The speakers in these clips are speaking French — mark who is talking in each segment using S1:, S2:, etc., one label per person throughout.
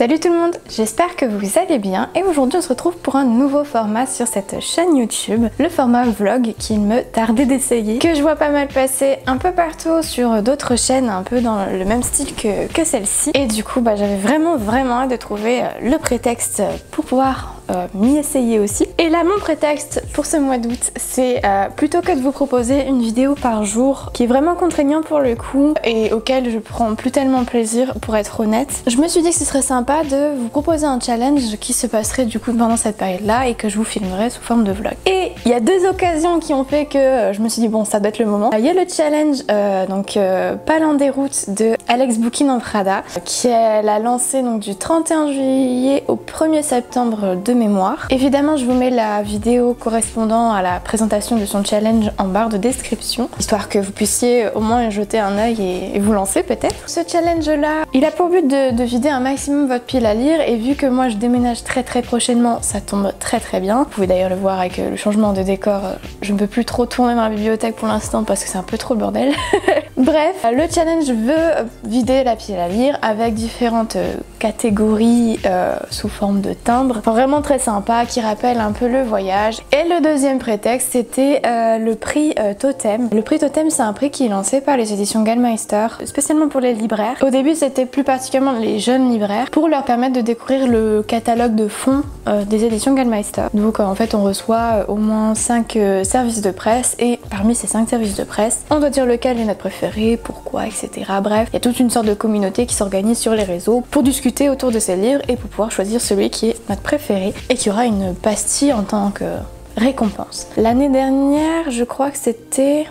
S1: Salut tout le monde, j'espère que vous allez bien et aujourd'hui on se retrouve pour un nouveau format sur cette chaîne YouTube, le format vlog qu'il me tardait d'essayer, que je vois pas mal passer un peu partout sur d'autres chaînes un peu dans le même style que celle-ci, et du coup j'avais vraiment hâte de trouver le prétexte pour pouvoir m'y essayer aussi. Et là mon prétexte pour ce mois d'août, c'est plutôt que de vous proposer une vidéo par jour qui est vraiment contraignant pour le coup et auquel je prends plus tellement plaisir pour être honnête, je me suis dit que ce serait sympa de vous proposer un challenge qui se passerait du coup pendant cette période là et que je vous filmerai sous forme de vlog. Et il y a deux occasions qui ont fait que je me suis dit bon ça doit être le moment. Il y a le challenge Palin des routes de Alex Bouquin en Prada qui a lancé donc du 31 juillet au 1er septembre de mémoire. Évidemment je vous mets la vidéo correspondant à la présentation de son challenge en barre de description, histoire que vous puissiez au moins jeter un œil et vous lancer peut-être. Ce challenge là, il a pour but de vider un maximum votre pile à lire, et vu que moi je déménage très prochainement, ça tombe très bien. Vous pouvez d'ailleurs le voir avec le changement de décor, je ne peux plus trop tourner dans la bibliothèque pour l'instant parce que c'est un peu trop le bordel. Bref, le challenge veut vider la pile à lire avec différentes catégories sous forme de timbres. Enfin, vraiment très sympa, qui rappelle un peu le voyage. Et le deuxième prétexte, c'était le prix Totem. Le prix Totem, c'est un prix qui est lancé par les éditions Gallmeister, spécialement pour les libraires. Au début, c'était plus particulièrement les jeunes libraires, pour leur permettre de découvrir le catalogue de fond des éditions Gallmeister. Donc en fait, on reçoit au moins 5 services de presse, et parmi ces 5 services de presse, on doit dire lequel est notre préféré, pourquoi, etc. Bref, il y a toute une sorte de communauté qui s'organise sur les réseaux pour discuter autour de ces livres et pour pouvoir choisir celui qui est notre préféré et qui aura une pastille en tant que récompense. L'année dernière, je crois que c'était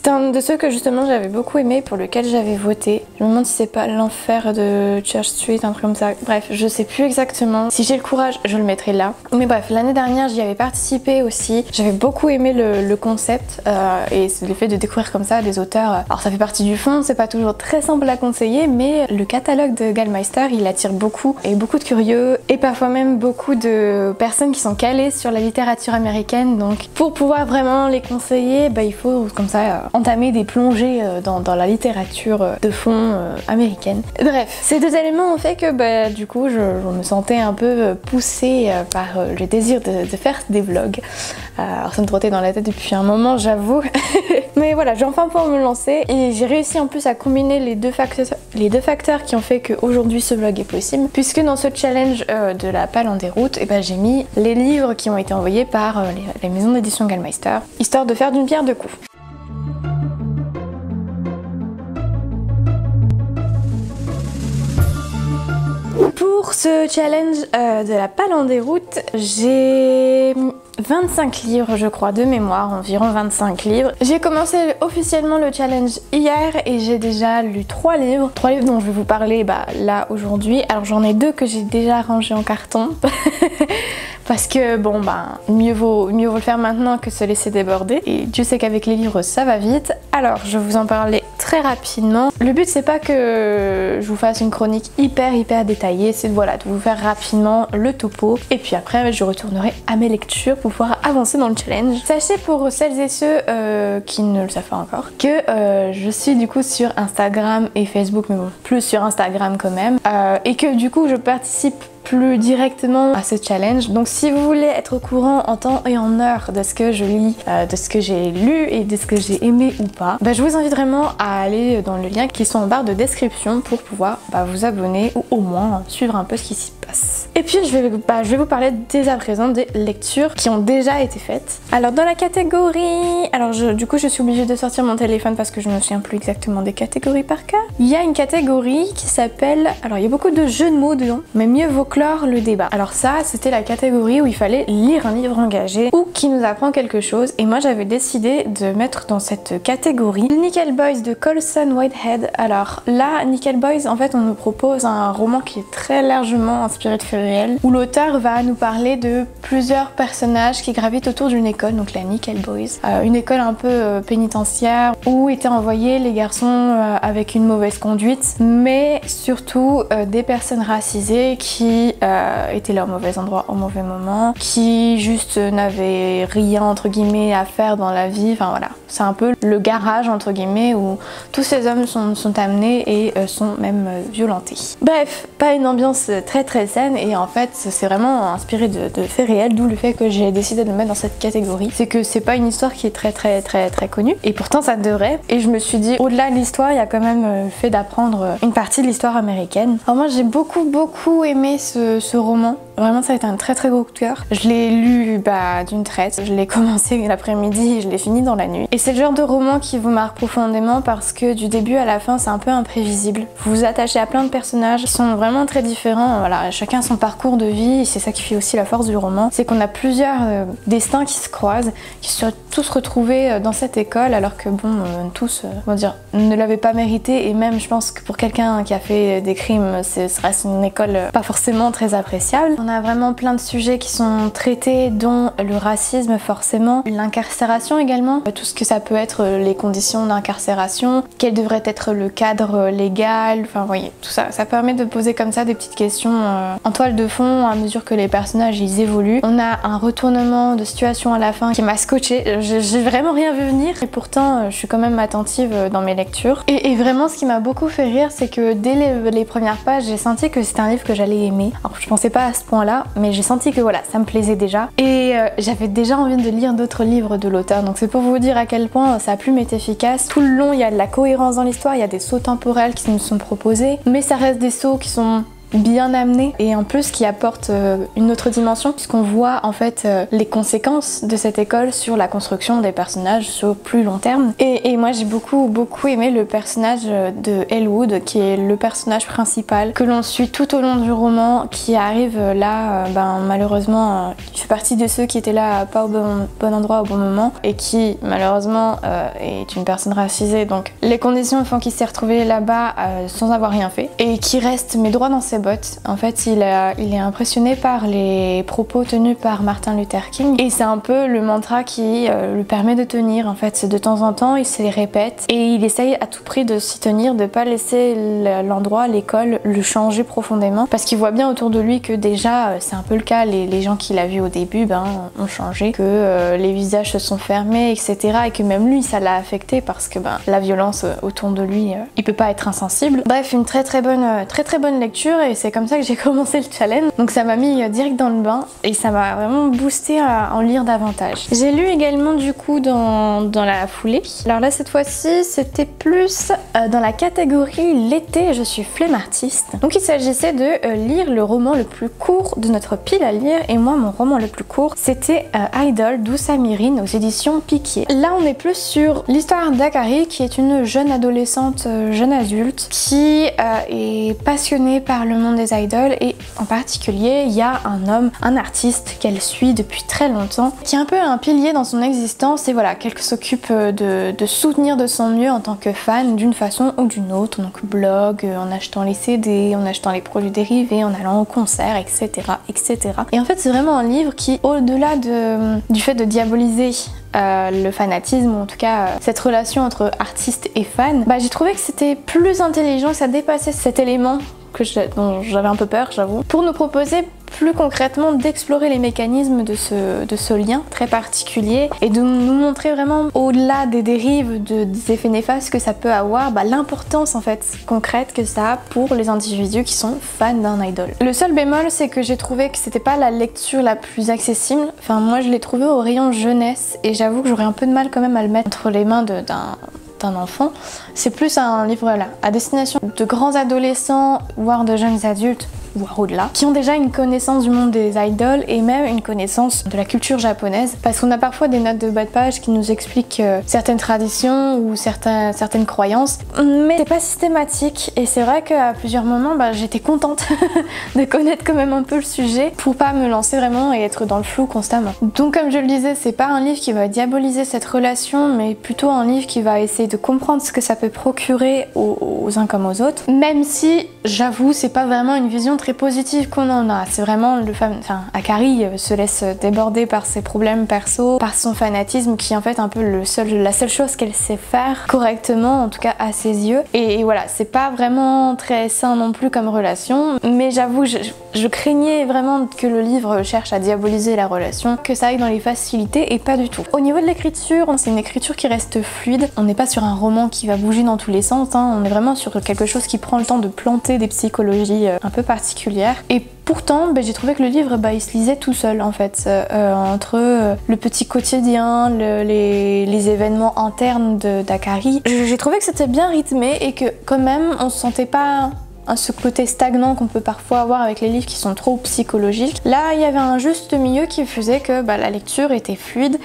S1: un de ceux que justement j'avais beaucoup aimé, pour lequel j'avais voté. Je me demande si c'est pas l'enfer de Church Street, un truc comme ça. Bref, je sais plus exactement. Si j'ai le courage, je le mettrai là. Mais bref, l'année dernière, j'y avais participé aussi. J'avais beaucoup aimé le concept et le fait de découvrir comme ça des auteurs. Alors ça fait partie du fond, c'est pas toujours très simple à conseiller, mais le catalogue de Gallmeister, il attire beaucoup, et beaucoup de curieux, et parfois même beaucoup de personnes qui sont calées sur la littérature américaine. Donc pour pouvoir vraiment les conseiller, il faut comme ça entamer des plongées dans la littérature de fond américaine. Bref, ces deux éléments ont fait que du coup je me sentais un peu poussée par le désir de faire des vlogs. Alors ça me trottait dans la tête depuis un moment, j'avoue. Mais voilà, j'ai enfin pouvoir me lancer, et j'ai réussi en plus à combiner les deux facteurs qui ont fait qu'aujourd'hui ce vlog est possible, puisque dans ce challenge de la Palin des routes, j'ai mis les livres qui ont été envoyés par les maisons d'édition Gallmeister, histoire de faire d'une pierre deux coups. Pour ce challenge de la Palin des routes, j'ai 25 livres je crois de mémoire, environ 25 livres. J'ai commencé officiellement le challenge hier et j'ai déjà lu 3 livres dont je vais vous parler là aujourd'hui. Alors j'en ai 2 que j'ai déjà rangés en carton parce que mieux vaut le faire maintenant que se laisser déborder, et Dieu sait qu'avec les livres ça va vite. Alors je vais vous en parler très rapidement. Le but c'est pas que je vous fasse une chronique hyper détaillée, c'est de vous faire rapidement le topo, et puis après je retournerai à mes lectures pour pouvoir avancer dans le challenge. Sachez pour celles et ceux qui ne le savent pas encore que je suis du coup sur Instagram et Facebook, mais bon, plus sur Instagram quand même, et que du coup je participe plus directement à ce challenge. Donc si vous voulez être au courant en temps et en heure de ce que je lis, de ce que j'ai lu et de ce que j'ai aimé ou pas, je vous invite vraiment à aller dans le lien qui sont en barre de description pour pouvoir vous abonner ou au moins suivre un peu ce qui s'y passe. Et puis je vais vous parler dès à présent des lectures qui ont déjà été faites. Alors dans la catégorie, du coup je suis obligée de sortir mon téléphone parce que je ne me souviens plus exactement des catégories par cœur. Il y a une catégorie qui s'appelle, alors il y a beaucoup de jeux de mots dedans, mais mieux vaut clore le débat. Alors ça, c'était la catégorie où il fallait lire un livre engagé ou qui nous apprend quelque chose, et moi j'avais décidé de mettre dans cette catégorie Nickel Boys de Colson Whitehead. Alors là, Nickel Boys, en fait on nous propose un roman qui est très largement inspiré de fairy réel, où l'auteur va nous parler de plusieurs personnages qui gravitent autour d'une école, donc la Nickel Boys, une école un peu pénitentiaire où étaient envoyés les garçons avec une mauvaise conduite, mais surtout des personnes racisées qui étaient là au mauvais endroit au mauvais moment, qui juste n'avaient rien entre guillemets à faire dans la vie, enfin voilà. C'est un peu le garage entre guillemets où tous ces hommes sont amenés et sont même violentés. Bref, pas une ambiance très saine et en fait c'est vraiment inspiré de faits réels, d'où le fait que j'ai décidé de le mettre dans cette catégorie. C'est que c'est pas une histoire qui est très connue et pourtant ça devrait. Et je me suis dit au-delà de l'histoire, il y a quand même le fait d'apprendre une partie de l'histoire américaine. Alors moi j'ai beaucoup aimé ce roman. Vraiment ça a été un très gros coup de cœur. Je l'ai lu d'une traite, je l'ai commencé l'après-midi et je l'ai fini dans la nuit. Et c'est le genre de roman qui vous marque profondément parce que du début à la fin c'est un peu imprévisible. Vous vous attachez à plein de personnages qui sont vraiment très différents, voilà, chacun son parcours de vie et c'est ça qui fait aussi la force du roman. C'est qu'on a plusieurs destins qui se croisent, qui se sont tous retrouvés dans cette école alors que bon, tous, comment dire, ne l'avaient pas mérité et même je pense que pour quelqu'un qui a fait des crimes, ça reste une école pas forcément très appréciable. On a vraiment plein de sujets qui sont traités dont le racisme forcément, l'incarcération également, tout ce que ça peut être les conditions d'incarcération, quel devrait être le cadre légal, enfin vous voyez, tout ça. Ça permet de poser comme ça des petites questions en toile de fond à mesure que les personnages ils évoluent. On a un retournement de situation à la fin qui m'a scotché, j'ai vraiment rien vu venir et pourtant je suis quand même attentive dans mes lectures. Et vraiment ce qui m'a beaucoup fait rire c'est que dès les premières pages j'ai senti que c'était un livre que j'allais aimer. Alors je pensais pas à ce point là mais j'ai senti que voilà ça me plaisait déjà et j'avais déjà envie de lire d'autres livres de l'auteur, donc c'est pour vous dire à quel point sa plume est efficace. Tout le long il y a de la cohérence dans l'histoire, il y a des sauts temporels qui nous sont proposés mais ça reste des sauts qui sont bien amené et en plus qui apporte une autre dimension puisqu'on voit en fait les conséquences de cette école sur la construction des personnages sur plus long terme et moi j'ai beaucoup aimé le personnage de Elwood qui est le personnage principal que l'on suit tout au long du roman, qui arrive là malheureusement il fait partie de ceux qui étaient là pas au bon endroit au bon moment et qui malheureusement est une personne racisée, donc les conditions font qu'il s'est retrouvé là-bas sans avoir rien fait et qui reste mais droit dans ses bottes. En fait il est impressionné par les propos tenus par Martin Luther King et c'est un peu le mantra qui lui permet de tenir. En fait de temps en temps il se les répète et il essaye à tout prix de s'y tenir, de pas laisser l'endroit, l'école le changer profondément parce qu'il voit bien autour de lui que déjà c'est un peu le cas, les gens qu'il a vus au début ont changé, que les visages se sont fermés etc et que même lui ça l'a affecté parce que la violence autour de lui il peut pas être insensible. Bref, une très bonne lecture et c'est comme ça que j'ai commencé le challenge, donc ça m'a mis direct dans le bain et ça m'a vraiment boosté à en lire davantage. J'ai lu également du coup dans la foulée, alors là cette fois-ci c'était plus dans la catégorie l'été je suis flemmartiste, donc il s'agissait de lire le roman le plus court de notre pile à lire et moi mon roman le plus court c'était Idol d'Oussa Mirine aux éditions Piquier. Là on est plus sur l'histoire d'Akari qui est une jeune adolescente, jeune adulte qui est passionnée par le monde des idoles et en particulier il y a un homme, un artiste qu'elle suit depuis très longtemps qui est un peu un pilier dans son existence et voilà qu'elle s'occupe de soutenir de son mieux en tant que fan d'une façon ou d'une autre, donc blog, en achetant les CD, en achetant les produits dérivés, en allant au concert etc. Et en fait c'est vraiment un livre qui au-delà du fait de diaboliser le fanatisme ou en tout cas cette relation entre artiste et fan, j'ai trouvé que c'était plus intelligent, que ça dépassait cet élément dont j'avais un peu peur j'avoue, pour nous proposer plus concrètement d'explorer les mécanismes de ce lien très particulier et de nous montrer vraiment au-delà des dérives, des effets néfastes que ça peut avoir, l'importance en fait concrète que ça a pour les individus qui sont fans d'un idol. Le seul bémol c'est que j'ai trouvé que c'était pas la lecture la plus accessible, enfin moi je l'ai trouvé au rayon jeunesse et j'avoue que j'aurais un peu de mal quand même à le mettre entre les mains d'un enfant. C'est plus un livre à destination de grands adolescents voire de jeunes adultes voire au-delà, qui ont déjà une connaissance du monde des idoles et même une connaissance de la culture japonaise parce qu'on a parfois des notes de bas de page qui nous expliquent certaines traditions ou certaines croyances mais c'est pas systématique et c'est vrai qu'à plusieurs moments j'étais contente de connaître quand même un peu le sujet pour pas me lancer vraiment et être dans le flou constamment. Donc comme je le disais, c'est pas un livre qui va diaboliser cette relation mais plutôt un livre qui va essayer de comprendre ce que ça peut procurer aux uns comme aux autres, même si j'avoue c'est pas vraiment une vision très positive qu'on en a. C'est vraiment Akari se laisse déborder par ses problèmes perso, par son fanatisme qui est en fait un peu la seule chose qu'elle sait faire correctement, en tout cas à ses yeux. Et voilà, c'est pas vraiment très sain non plus comme relation, mais j'avoue, je craignais vraiment que le livre cherche à diaboliser la relation, que ça aille dans les facilités et pas du tout. Au niveau de l'écriture, c'est une écriture qui reste fluide. On n'est pas sur un roman qui va bouger dans tous les sens, hein. On est vraiment sur quelque chose qui prend le temps de planter des psychologies un peu particulières. Et pourtant, j'ai trouvé que le livre, il se lisait tout seul en fait, entre le petit quotidien, les événements internes d'Akari. J'ai trouvé que c'était bien rythmé et que quand même, on se sentait pas ce côté stagnant qu'on peut parfois avoir avec les livres qui sont trop psychologiques. Là, il y avait un juste milieu qui faisait que la lecture était fluide,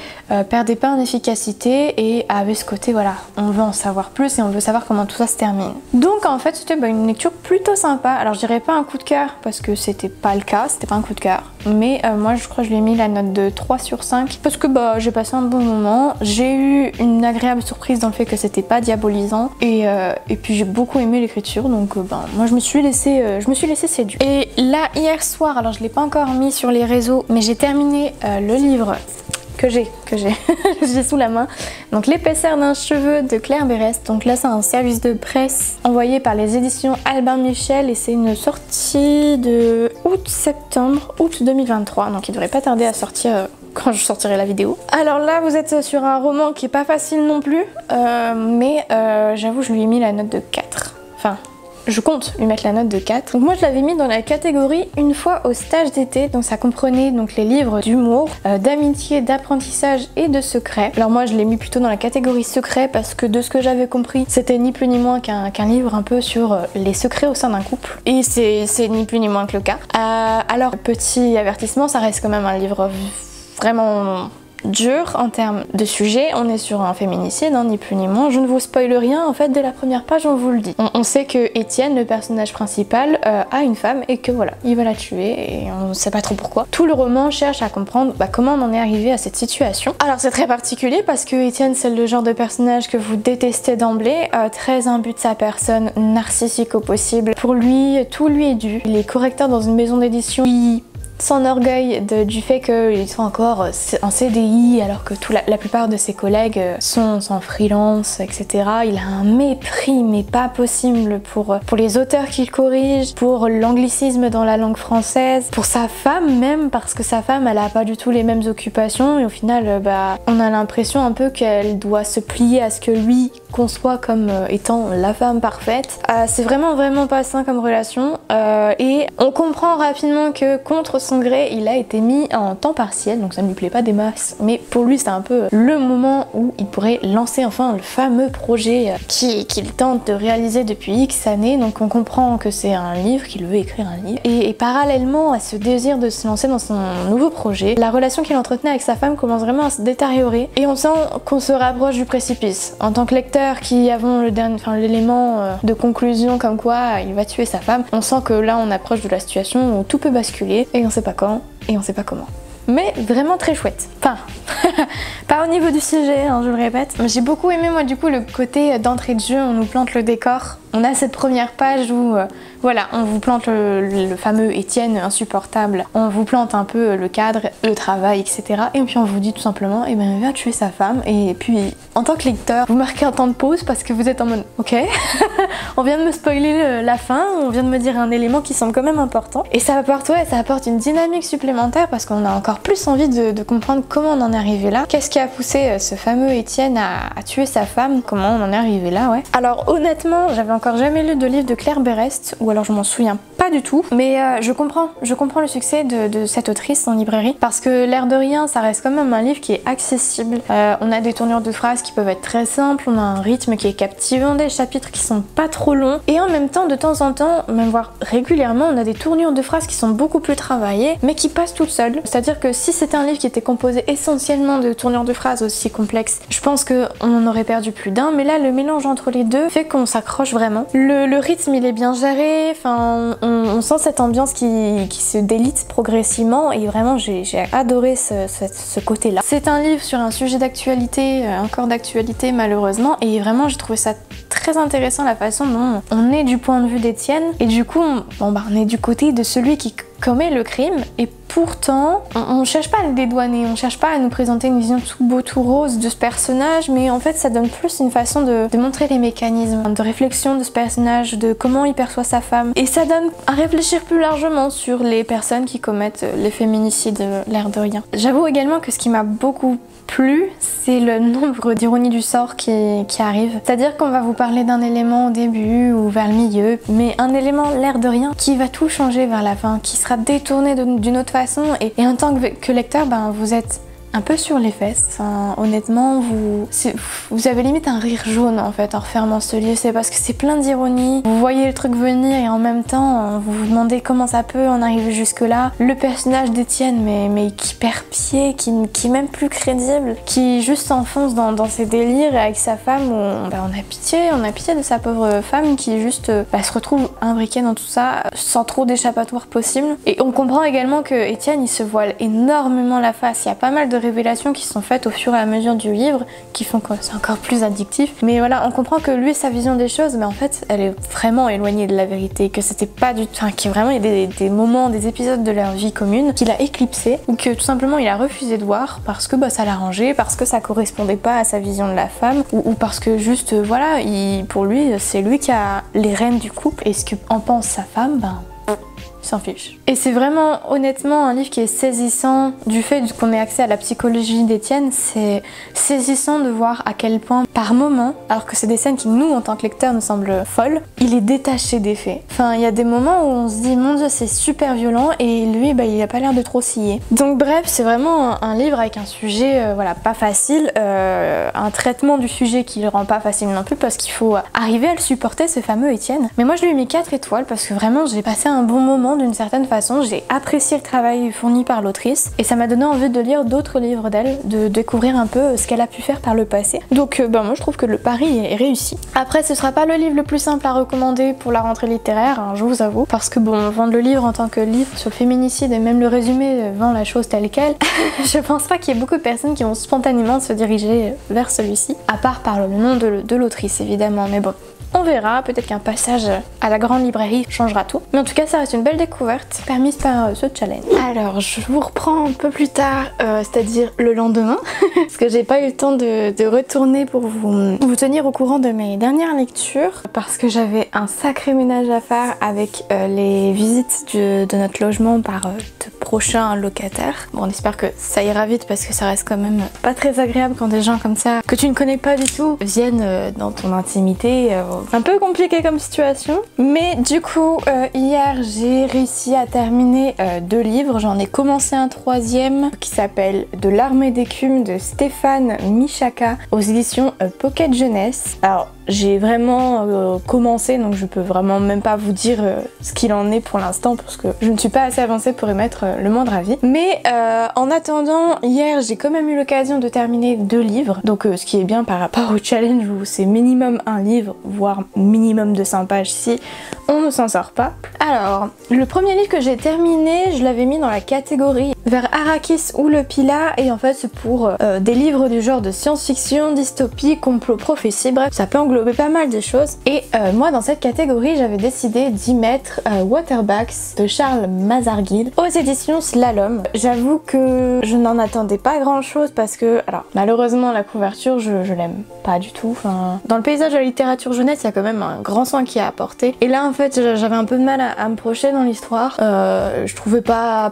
S1: perdait pas en efficacité et avait ce côté, voilà, on veut en savoir plus et on veut savoir comment tout ça se termine. Donc en fait, c'était une lecture plutôt sympa. Alors je dirais pas un coup de cœur parce que c'était pas le cas, c'était pas un coup de cœur. Mais moi, je crois que je lui ai mis la note de 3 sur 5 parce que j'ai passé un bon moment. J'ai eu une agréable surprise dans le fait que c'était pas diabolisant et puis j'ai beaucoup aimé l'écriture, donc moi je me suis laissée séduire. Et là, hier soir, alors je l'ai pas encore mis sur les réseaux, mais j'ai terminé le livre que j'ai sous la main. Donc L'épaisseur d'un cheveu de Claire Berest. Donc là c'est un service de presse envoyé par les éditions Albin Michel et c'est une sortie de août 2023. Donc il devrait pas tarder à sortir quand je sortirai la vidéo. Alors là vous êtes sur un roman qui est pas facile non plus, mais j'avoue je lui ai mis la note de 4. Enfin, je compte lui mettre la note de 4. Donc moi je l'avais mis dans la catégorie une fois au stage d'été, donc ça comprenait donc les livres d'humour, d'amitié, d'apprentissage et de secret. Alors moi je l'ai mis plutôt dans la catégorie secret parce que de ce que j'avais compris, c'était ni plus ni moins qu'un livre un peu sur les secrets au sein d'un couple. Et c'est ni plus ni moins que le cas. Alors petit avertissement, ça reste quand même un livre vraiment dur en termes de sujet. On est sur un féminicide, hein, ni plus ni moins. Je ne vous spoile rien, en fait, dès la première page, on vous le dit. On sait que Étienne, le personnage principal, a une femme et que voilà, il va la tuer et on ne sait pas trop pourquoi. Tout le roman cherche à comprendre comment on en est arrivé à cette situation. Alors c'est très particulier parce que Étienne, c'est le genre de personnage que vous détestez d'emblée, très imbu de sa personne, narcissique au possible. Pour lui, tout lui est dû. Il est correcteur dans une maison d'édition. Il s'enorgueille du fait qu'il soit encore en CDI alors que la plupart de ses collègues sont en freelance, etc. Il a un mépris mais pas possible pour les auteurs qu'il corrige, pour l'anglicisme dans la langue française, pour sa femme même, parce que sa femme elle a pas du tout les mêmes occupations et au final on a l'impression un peu qu'elle doit se plier à ce que lui conçoit comme étant la femme parfaite. C'est vraiment pas sain comme relation et on comprend rapidement que contre son gré il a été mis en temps partiel, donc ça ne lui plaît pas des masses, mais pour lui c'est un peu le moment où il pourrait lancer enfin le fameux projet qu'il tente de réaliser depuis X années. Donc on comprend que c'est un livre, qu'il veut écrire un livre, et parallèlement à ce désir de se lancer dans son nouveau projet, la relation qu'il entretenait avec sa femme commence vraiment à se détériorer et on sent qu'on se rapproche du précipice. En tant que lecteur qui avons l'élément de conclusion comme quoi il va tuer sa femme, on sent que là on approche de la situation où tout peut basculer et on sait pas quand et on sait pas comment. Mais vraiment très chouette. Enfin, pas au niveau du sujet, hein, je le répète. J'ai beaucoup aimé moi du coup le côté d'entrée de jeu, on nous plante le décor. On a cette première page où voilà, on vous plante le fameux Étienne insupportable, on vous plante un peu le cadre, le travail, etc. Et puis on vous dit tout simplement, eh ben viens tuer sa femme. Et puis en tant que lecteur, vous marquez un temps de pause parce que vous êtes en mode ok, on vient de me spoiler la fin, on vient de me dire un élément qui semble quand même important. Et ça apporte une dynamique supplémentaire parce qu'on a encore plus envie de comprendre comment on en est arrivé là. Qu'est-ce qui a poussé ce fameux Étienne à tuer sa femme, comment on en est arrivé là, ouais. Alors honnêtement, j'avais encore jamais lu de livre de Claire Berest, ou alors je m'en souviens pas du tout, mais je comprends le succès de cette autrice en librairie parce que l'air de rien ça reste quand même un livre qui est accessible. On a des tournures de phrases qui peuvent être très simples, on a un rythme qui est captivant, des chapitres qui sont pas trop longs et en même temps de temps en temps, même voire régulièrement, on a des tournures de phrases qui sont beaucoup plus travaillées mais qui passent toutes seules. C'est à dire que si c'était un livre qui était composé essentiellement autant de tournures de phrases aussi complexes, je pense qu'on en aurait perdu plus d'un, mais là le mélange entre les deux fait qu'on s'accroche vraiment. Le rythme il est bien géré, enfin on sent cette ambiance qui se délite progressivement et vraiment j'ai adoré ce côté-là. C'est un livre sur un sujet d'actualité, encore d'actualité malheureusement, et vraiment j'ai trouvé ça très intéressant la façon dont on est du point de vue d'Étienne et du coup on est du côté de celui qui commet le crime et pourtant on cherche pas à le dédouaner, on cherche pas à nous présenter une vision tout beau tout rose de ce personnage, mais en fait ça donne plus une façon de montrer les mécanismes de réflexion de ce personnage, de comment il perçoit sa femme, et ça donne à réfléchir plus largement sur les personnes qui commettent les féminicides, l'air de rien. J'avoue également que ce qui m'a beaucoup plu, c'est le nombre d'ironies du sort qui arrive. C'est-à-dire qu'on va vous parler d'un élément au début ou vers le milieu, mais un élément l'air de rien qui va tout changer vers la fin, qui sera détourné d'une autre façon, et en tant que lecteur, vous êtes un peu sur les fesses. Enfin, honnêtement, vous avez limite un rire jaune en fait en refermant ce livre. C'est parce que c'est plein d'ironie. Vous voyez le truc venir et en même temps, vous vous demandez comment ça peut en arriver jusque là. Le personnage d'Étienne, mais qui perd pied, qui est même plus crédible, qui juste s'enfonce dans ses délires, et avec sa femme, on a pitié de sa pauvre femme qui juste se retrouve imbriquée dans tout ça sans trop d'échappatoire possible. Et on comprend également que Étienne il se voile énormément la face. Il y a pas mal de révélations qui sont faites au fur et à mesure du livre qui font que c'est encore plus addictif, mais voilà, on comprend que lui sa vision des choses, mais en fait elle est vraiment éloignée de la vérité, que c'était pas du tout, enfin qu'il y a vraiment des moments, des épisodes de leur vie commune qu'il a éclipsé, ou que tout simplement il a refusé de voir parce que ça l'arrangeait, parce que ça correspondait pas à sa vision de la femme, ou parce que juste voilà, pour lui c'est lui qui a les rênes du couple, et ce que en pense sa femme, s'en fiche. Et c'est vraiment honnêtement un livre qui est saisissant du fait qu'on ait accès à la psychologie d'Étienne. C'est saisissant de voir à quel point par moment, alors que c'est des scènes qui nous en tant que lecteurs nous semblent folles, il est détaché des faits. Enfin il y a des moments où on se dit mon dieu c'est super violent, et lui il a pas l'air de trop scier. Donc bref, c'est vraiment un livre avec un sujet pas facile, un traitement du sujet qui le rend pas facile non plus, parce qu'il faut arriver à le supporter, ce fameux Étienne. Mais moi je lui ai mis 4 étoiles parce que vraiment j'ai passé un bon moment d'une certaine façon, j'ai apprécié le travail fourni par l'autrice et ça m'a donné envie de lire d'autres livres d'elle, de découvrir un peu ce qu'elle a pu faire par le passé. Donc moi je trouve que le pari est réussi. Après ce sera pas le livre le plus simple à recommander pour la rentrée littéraire, je vous avoue, parce que vendre le livre en tant que livre sur le féminicide et même le résumé vend la chose telle quelle, je pense pas qu'il y ait beaucoup de personnes qui vont spontanément se diriger vers celui-ci, à part par le nom de l'autrice évidemment, mais bon. On verra, peut-être qu'un passage à la grande librairie changera tout. Mais en tout cas, ça reste une belle découverte permise par ce challenge. Alors, je vous reprends un peu plus tard, c'est-à-dire le lendemain, parce que j'ai pas eu le temps de retourner pour vous tenir au courant de mes dernières lectures, parce que j'avais un sacré ménage à faire avec les visites de notre logement par de prochains locataires. Bon, on espère que ça ira vite parce que ça reste quand même pas très agréable quand des gens comme ça, que tu ne connais pas du tout, viennent dans ton intimité. Un peu compliqué comme situation, mais du coup hier j'ai réussi à terminer 2 livres. J'en ai commencé un 3e qui s'appelle De l'armée d'écume de Stéphane Michaka aux éditions Pocket Jeunesse. Alors j'ai vraiment commencé, donc je peux vraiment même pas vous dire ce qu'il en est pour l'instant parce que je ne suis pas assez avancée pour émettre le moindre avis. Mais en attendant, hier j'ai quand même eu l'occasion de terminer 2 livres, donc ce qui est bien par rapport au challenge où c'est minimum un livre, voire minimum 200 pages si on ne s'en sort pas. Alors, le premier livre que j'ai terminé, je l'avais mis dans la catégorie vers Arrakis ou Le Pilat, et en fait c'est pour des livres du genre de science-fiction, dystopie, complot, prophétie, bref, ça peut englober pas mal de choses. Et moi dans cette catégorie, j'avais décidé d'y mettre Waterbacks de Charles Mazarguil aux éditions Slalom. J'avoue que je n'en attendais pas grand chose parce que, alors malheureusement la couverture je l'aime pas du tout. Enfin, dans le paysage de la littérature jeunesse, il y a quand même un grand soin qui est apporté. Et là en fait j'avais un peu de mal à me projeter dans l'histoire. Je trouvais pas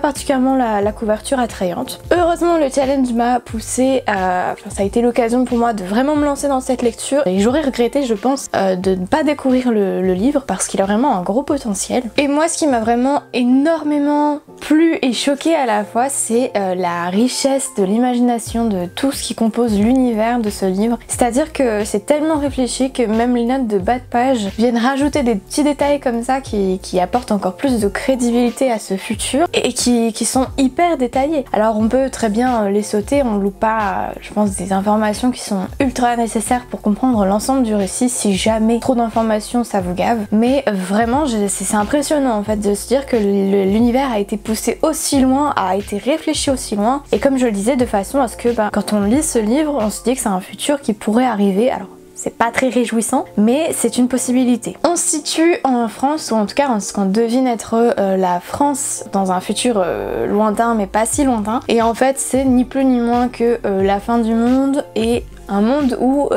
S1: particulièrement la couverture attrayante. Heureusement le challenge m'a poussé à... Enfin, ça a été l'occasion pour moi de vraiment me lancer dans cette lecture, et j'aurais regretté je pense de ne pas découvrir le livre parce qu'il a vraiment un gros potentiel. Et moi ce qui m'a vraiment énormément plu et choqué à la fois, c'est la richesse de l'imagination de tout ce qui compose l'univers de ce livre. C'est-à-dire que c'est tellement réfléchi que même les notes de bas de page viennent rajouter des petits détails comme ça qui apportent encore plus de crédibilité à ce futur et qui qui sont hyper détaillés. Alors on peut très bien les sauter, on loupe pas, je pense, des informations qui sont ultra nécessaires pour comprendre l'ensemble du récit si jamais trop d'informations ça vous gave. Mais vraiment c'est impressionnant en fait de se dire que l'univers a été poussé aussi loin, a été réfléchi aussi loin, et comme je le disais, de façon à ce que quand on lit ce livre, on se dit que c'est un futur qui pourrait arriver. Alors c'est pas très réjouissant, mais c'est une possibilité. On se situe en France, ou en tout cas ce qu'on devine être la France dans un futur lointain, mais pas si lointain. Et en fait, c'est ni plus ni moins que la fin du monde, et un monde où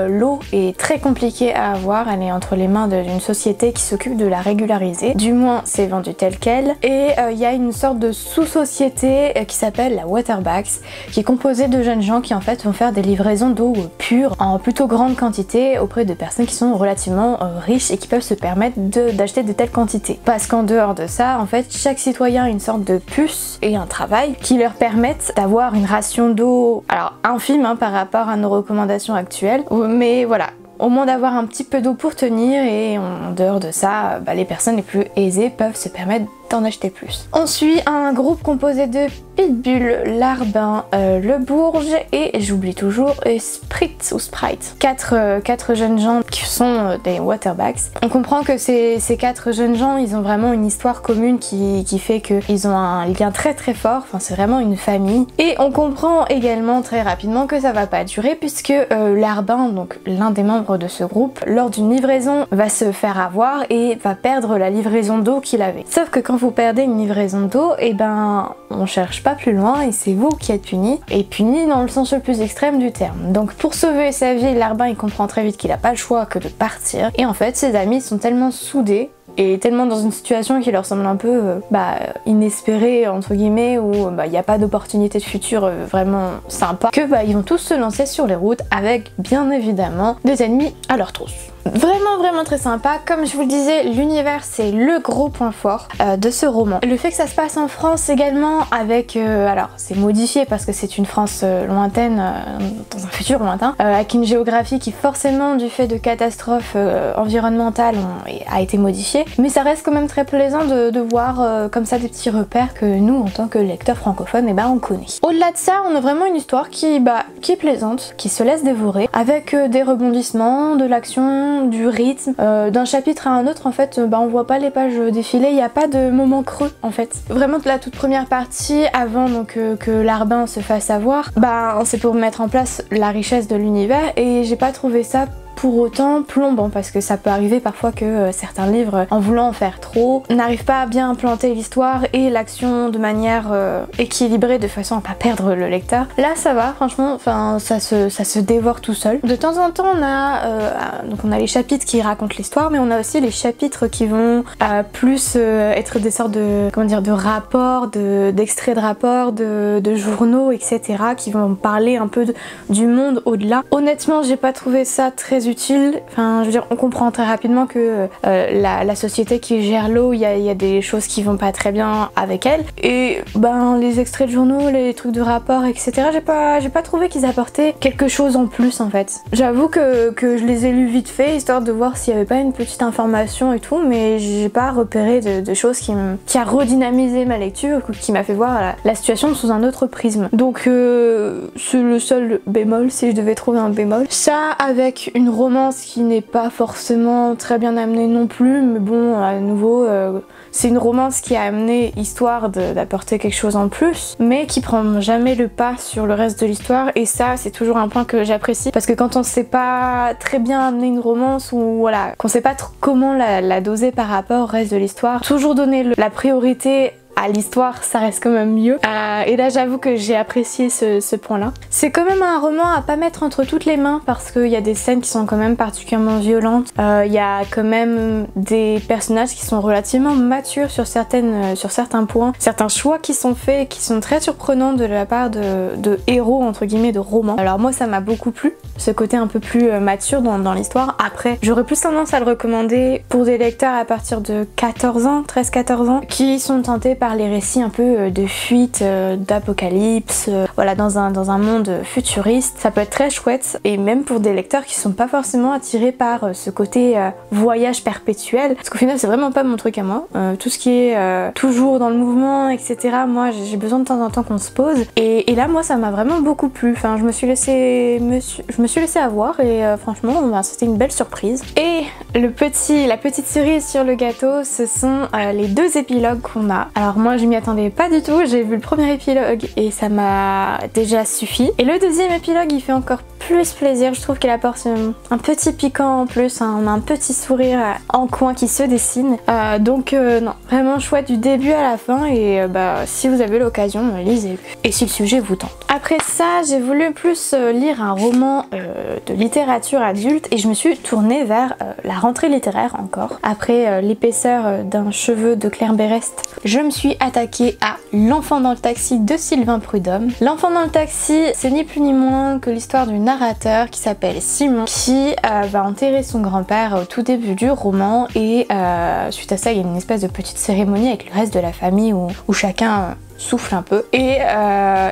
S1: l'eau est très compliquée à avoir, elle est entre les mains d'une société qui s'occupe de la régulariser, du moins c'est vendu tel quel, et il y a une sorte de sous-société qui s'appelle la Waterbacks, qui est composée de jeunes gens qui en fait vont faire des livraisons d'eau pure en plutôt grande quantité auprès de personnes qui sont relativement riches et qui peuvent se permettre d'acheter de telles quantités. Parce qu'en dehors de ça, en fait, chaque citoyen a une sorte de puce et un travail qui leur permettent d'avoir une ration d'eau, alors infime par rapport à nos recommandations actuelles, mais voilà, au moins d'avoir un petit peu d'eau pour tenir, et en dehors de ça, les personnes les plus aisées peuvent se permettre d'en acheter plus. On suit un groupe composé de Pitbull, Larbin, Le Bourge et j'oublie toujours Sprite ou Sprite. Quatre jeunes gens qui sont des Waterbacks. On comprend que ces quatre jeunes gens, ils ont vraiment une histoire commune qui fait qu'ils ont un lien très très fort, enfin c'est vraiment une famille. Et on comprend également très rapidement que ça va pas durer, puisque Larbin, donc l'un des membres de ce groupe, lors d'une livraison va se faire avoir et va perdre la livraison d'eau qu'il avait. Sauf que quand vous perdez une livraison d'eau, et on cherche pas plus loin et c'est vous qui êtes puni, et puni dans le sens le plus extrême du terme. Donc pour sauver sa vie, Larbin il comprend très vite qu'il a pas le choix que de partir, et en fait ses amis sont tellement soudés et tellement dans une situation qui leur semble un peu inespérée entre guillemets, où il n'y a pas d'opportunité de futur vraiment sympa, que ils vont tous se lancer sur les routes avec bien évidemment des ennemis à leur trousse. Vraiment très sympa. Comme je vous le disais, l'univers c'est le gros point fort de ce roman. Le fait que ça se passe en France également, avec alors c'est modifié parce que c'est une France lointaine, dans un futur lointain, avec une géographie qui forcément du fait de catastrophes environnementales a été modifiée, mais ça reste quand même très plaisant de voir comme ça des petits repères que nous en tant que lecteurs francophones on connaît. Au-delà de ça, on a vraiment une histoire qui est plaisante, qui se laisse dévorer, avec des rebondissements, de l'action, du rythme, d'un chapitre à un autre en fait, on voit pas les pages défiler, il n'y a pas de moment creux en fait. Vraiment la toute première partie, avant donc que Larbin se fasse avoir, c'est pour mettre en place la richesse de l'univers, et j'ai pas trouvé ça pour autant plombant, parce que ça peut arriver parfois que certains livres, en voulant en faire trop, n'arrivent pas à bien implanter l'histoire et l'action de manière équilibrée, de façon à pas perdre le lecteur. Là ça va, franchement, ça se dévore tout seul. De temps en temps on a les chapitres qui racontent l'histoire, mais on a aussi les chapitres qui vont plus être des sortes de rapports, d'extraits de rapports, de journaux, etc., qui vont parler un peu du monde au-delà. Honnêtement, j'ai pas trouvé ça très utile. Enfin, je veux dire, on comprend très rapidement que la société qui gère l'eau, il y a des choses qui vont pas très bien avec elle. Et les extraits de journaux, les trucs de rapport, etc., j'ai pas trouvé qu'ils apportaient quelque chose en plus en fait. J'avoue que je les ai lus vite fait, histoire de voir s'il y avait pas une petite information et tout, mais j'ai pas repéré de choses qui a redynamisé ma lecture, qui m'a fait voir la situation sous un autre prisme. Donc c'est le seul bémol, si je devais trouver un bémol. Ça, avec une romance qui n'est pas forcément très bien amenée non plus, mais bon, à nouveau, c'est une romance qui a amené histoire d'apporter quelque chose en plus, mais qui prend jamais le pas sur le reste de l'histoire, et ça c'est toujours un point que j'apprécie, parce que quand on sait pas très bien amener une romance, ou voilà, qu'on sait pas trop comment la doser par rapport au reste de l'histoire, toujours donner la priorité à l'histoire, ça reste quand même mieux. Et là j'avoue que j'ai apprécié ce point là. C'est quand même un roman à pas mettre entre toutes les mains, parce qu'il y a des scènes qui sont quand même particulièrement violentes, il y a quand même des personnages qui sont relativement matures sur certains points, certains choix qui sont faits et qui sont très surprenants de la part de héros entre guillemets de romans. Alors moi ça m'a beaucoup plu, ce côté un peu plus mature dans l'histoire. Après j'aurais plus tendance à le recommander pour des lecteurs à partir de 14 ans, 13-14 ans, qui sont tentés par par les récits un peu de fuite, d'apocalypse, voilà, dans un monde futuriste. Ça peut être très chouette, et même pour des lecteurs qui sont pas forcément attirés par ce côté voyage perpétuel, parce qu'au final c'est vraiment pas mon truc à moi. Tout ce qui est toujours dans le mouvement, etc. Moi j'ai besoin de temps en temps qu'on se pose, et là moi ça m'a vraiment beaucoup plu. Enfin, je me suis laissée avoir, et franchement c'était une belle surprise. Et la petite cerise sur le gâteau, ce sont les 2 épilogues qu'on a. Alors moi je m'y attendais pas du tout, j'ai vu le premier épilogue et ça m'a déjà suffi. Et le deuxième épilogue il fait encore plus plaisir, je trouve qu'il apporte un petit piquant en plus, hein. On a un petit sourire en coin qui se dessine. Donc non, vraiment chouette du début à la fin, et si vous avez l'occasion, lisez-le. Et si le sujet vous tente. Après ça, j'ai voulu plus lire un roman de littérature adulte, et je me suis tournée vers la rentrée littéraire encore. Après l'épaisseur d'un cheveu de Claire Berest, je me suis attaquée à L'enfant dans le taxi de Sylvain Prudhomme. L'enfant dans le taxi, c'est ni plus ni moins que l'histoire du narrateur qui s'appelle Simon, qui va enterrer son grand-père au tout début du roman, et suite à ça il y a une espèce de petite cérémonie avec le reste de la famille où chacun souffle un peu, et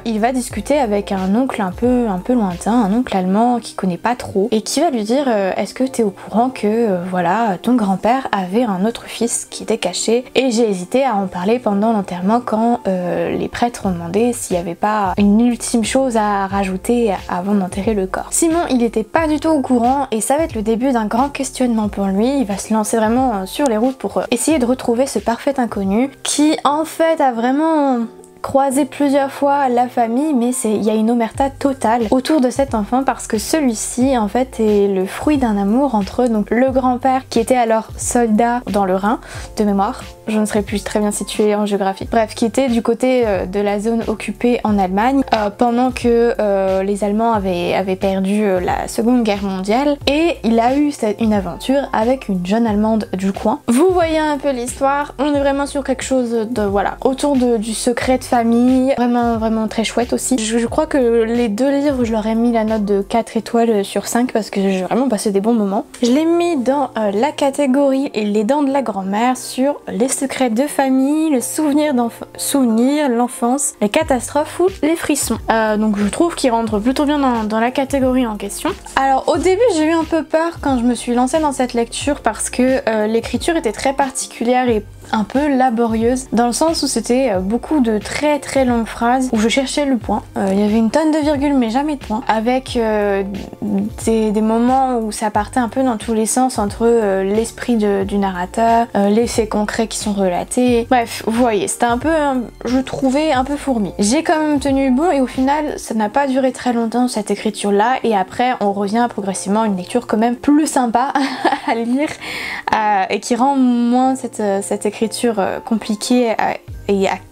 S1: il va discuter avec un oncle un peu lointain, un oncle allemand qui connaît pas trop, et qui va lui dire est-ce que t'es au courant que voilà, ton grand-père avait un autre fils qui était caché. Et j'ai hésité à en parler pendant l'enterrement quand les prêtres ont demandé s'il n'y avait pas une ultime chose à rajouter avant d'enterrer le corps. Simon il était pas du tout au courant, et ça va être le début d'un grand questionnement pour lui. Il va se lancer vraiment sur les routes pour essayer de retrouver ce parfait inconnu qui en fait a vraiment croisé plusieurs fois la famille, mais il y a une omerta totale autour de cet enfant, parce que celui-ci en fait est le fruit d'un amour entre donc le grand-père qui était alors soldat dans le Rhin, de mémoire, je ne serais plus très bien située en géographie, bref, qui était du côté de la zone occupée en Allemagne pendant que les Allemands avaient perdu la Seconde Guerre mondiale, et il a eu une aventure avec une jeune Allemande du coin. Vous voyez un peu l'histoire, on est vraiment sur quelque chose de voilà, autour du secret de famille, vraiment très chouette aussi. Je crois que les 2 livres, je leur ai mis la note de 4 étoiles sur 5 parce que j'ai vraiment passé des bons moments. Je l'ai mis dans la catégorie Les dents de la grand-mère, sur les secrets de famille, le souvenir, l'enfance, les catastrophes ou les frissons. Donc je trouve qu'il rentre plutôt bien dans la catégorie en question. Alors au début j'ai eu un peu peur quand je me suis lancée dans cette lecture, parce que l'écriture était très particulière et un peu laborieuse, dans le sens où c'était beaucoup de très longues phrases où je cherchais le point. Il y avait une tonne de virgules mais jamais de points, avec des moments où ça partait un peu dans tous les sens entre l'esprit du narrateur, les faits concrets qui sont relatés. Bref, vous voyez, c'était un peu, je trouvais un peu fourmi. J'ai quand même tenu bon, et au final ça n'a pas duré très longtemps cette écriture là, et après on revient progressivement à une lecture quand même plus sympa à lire, et qui rend moins cette écriture compliquée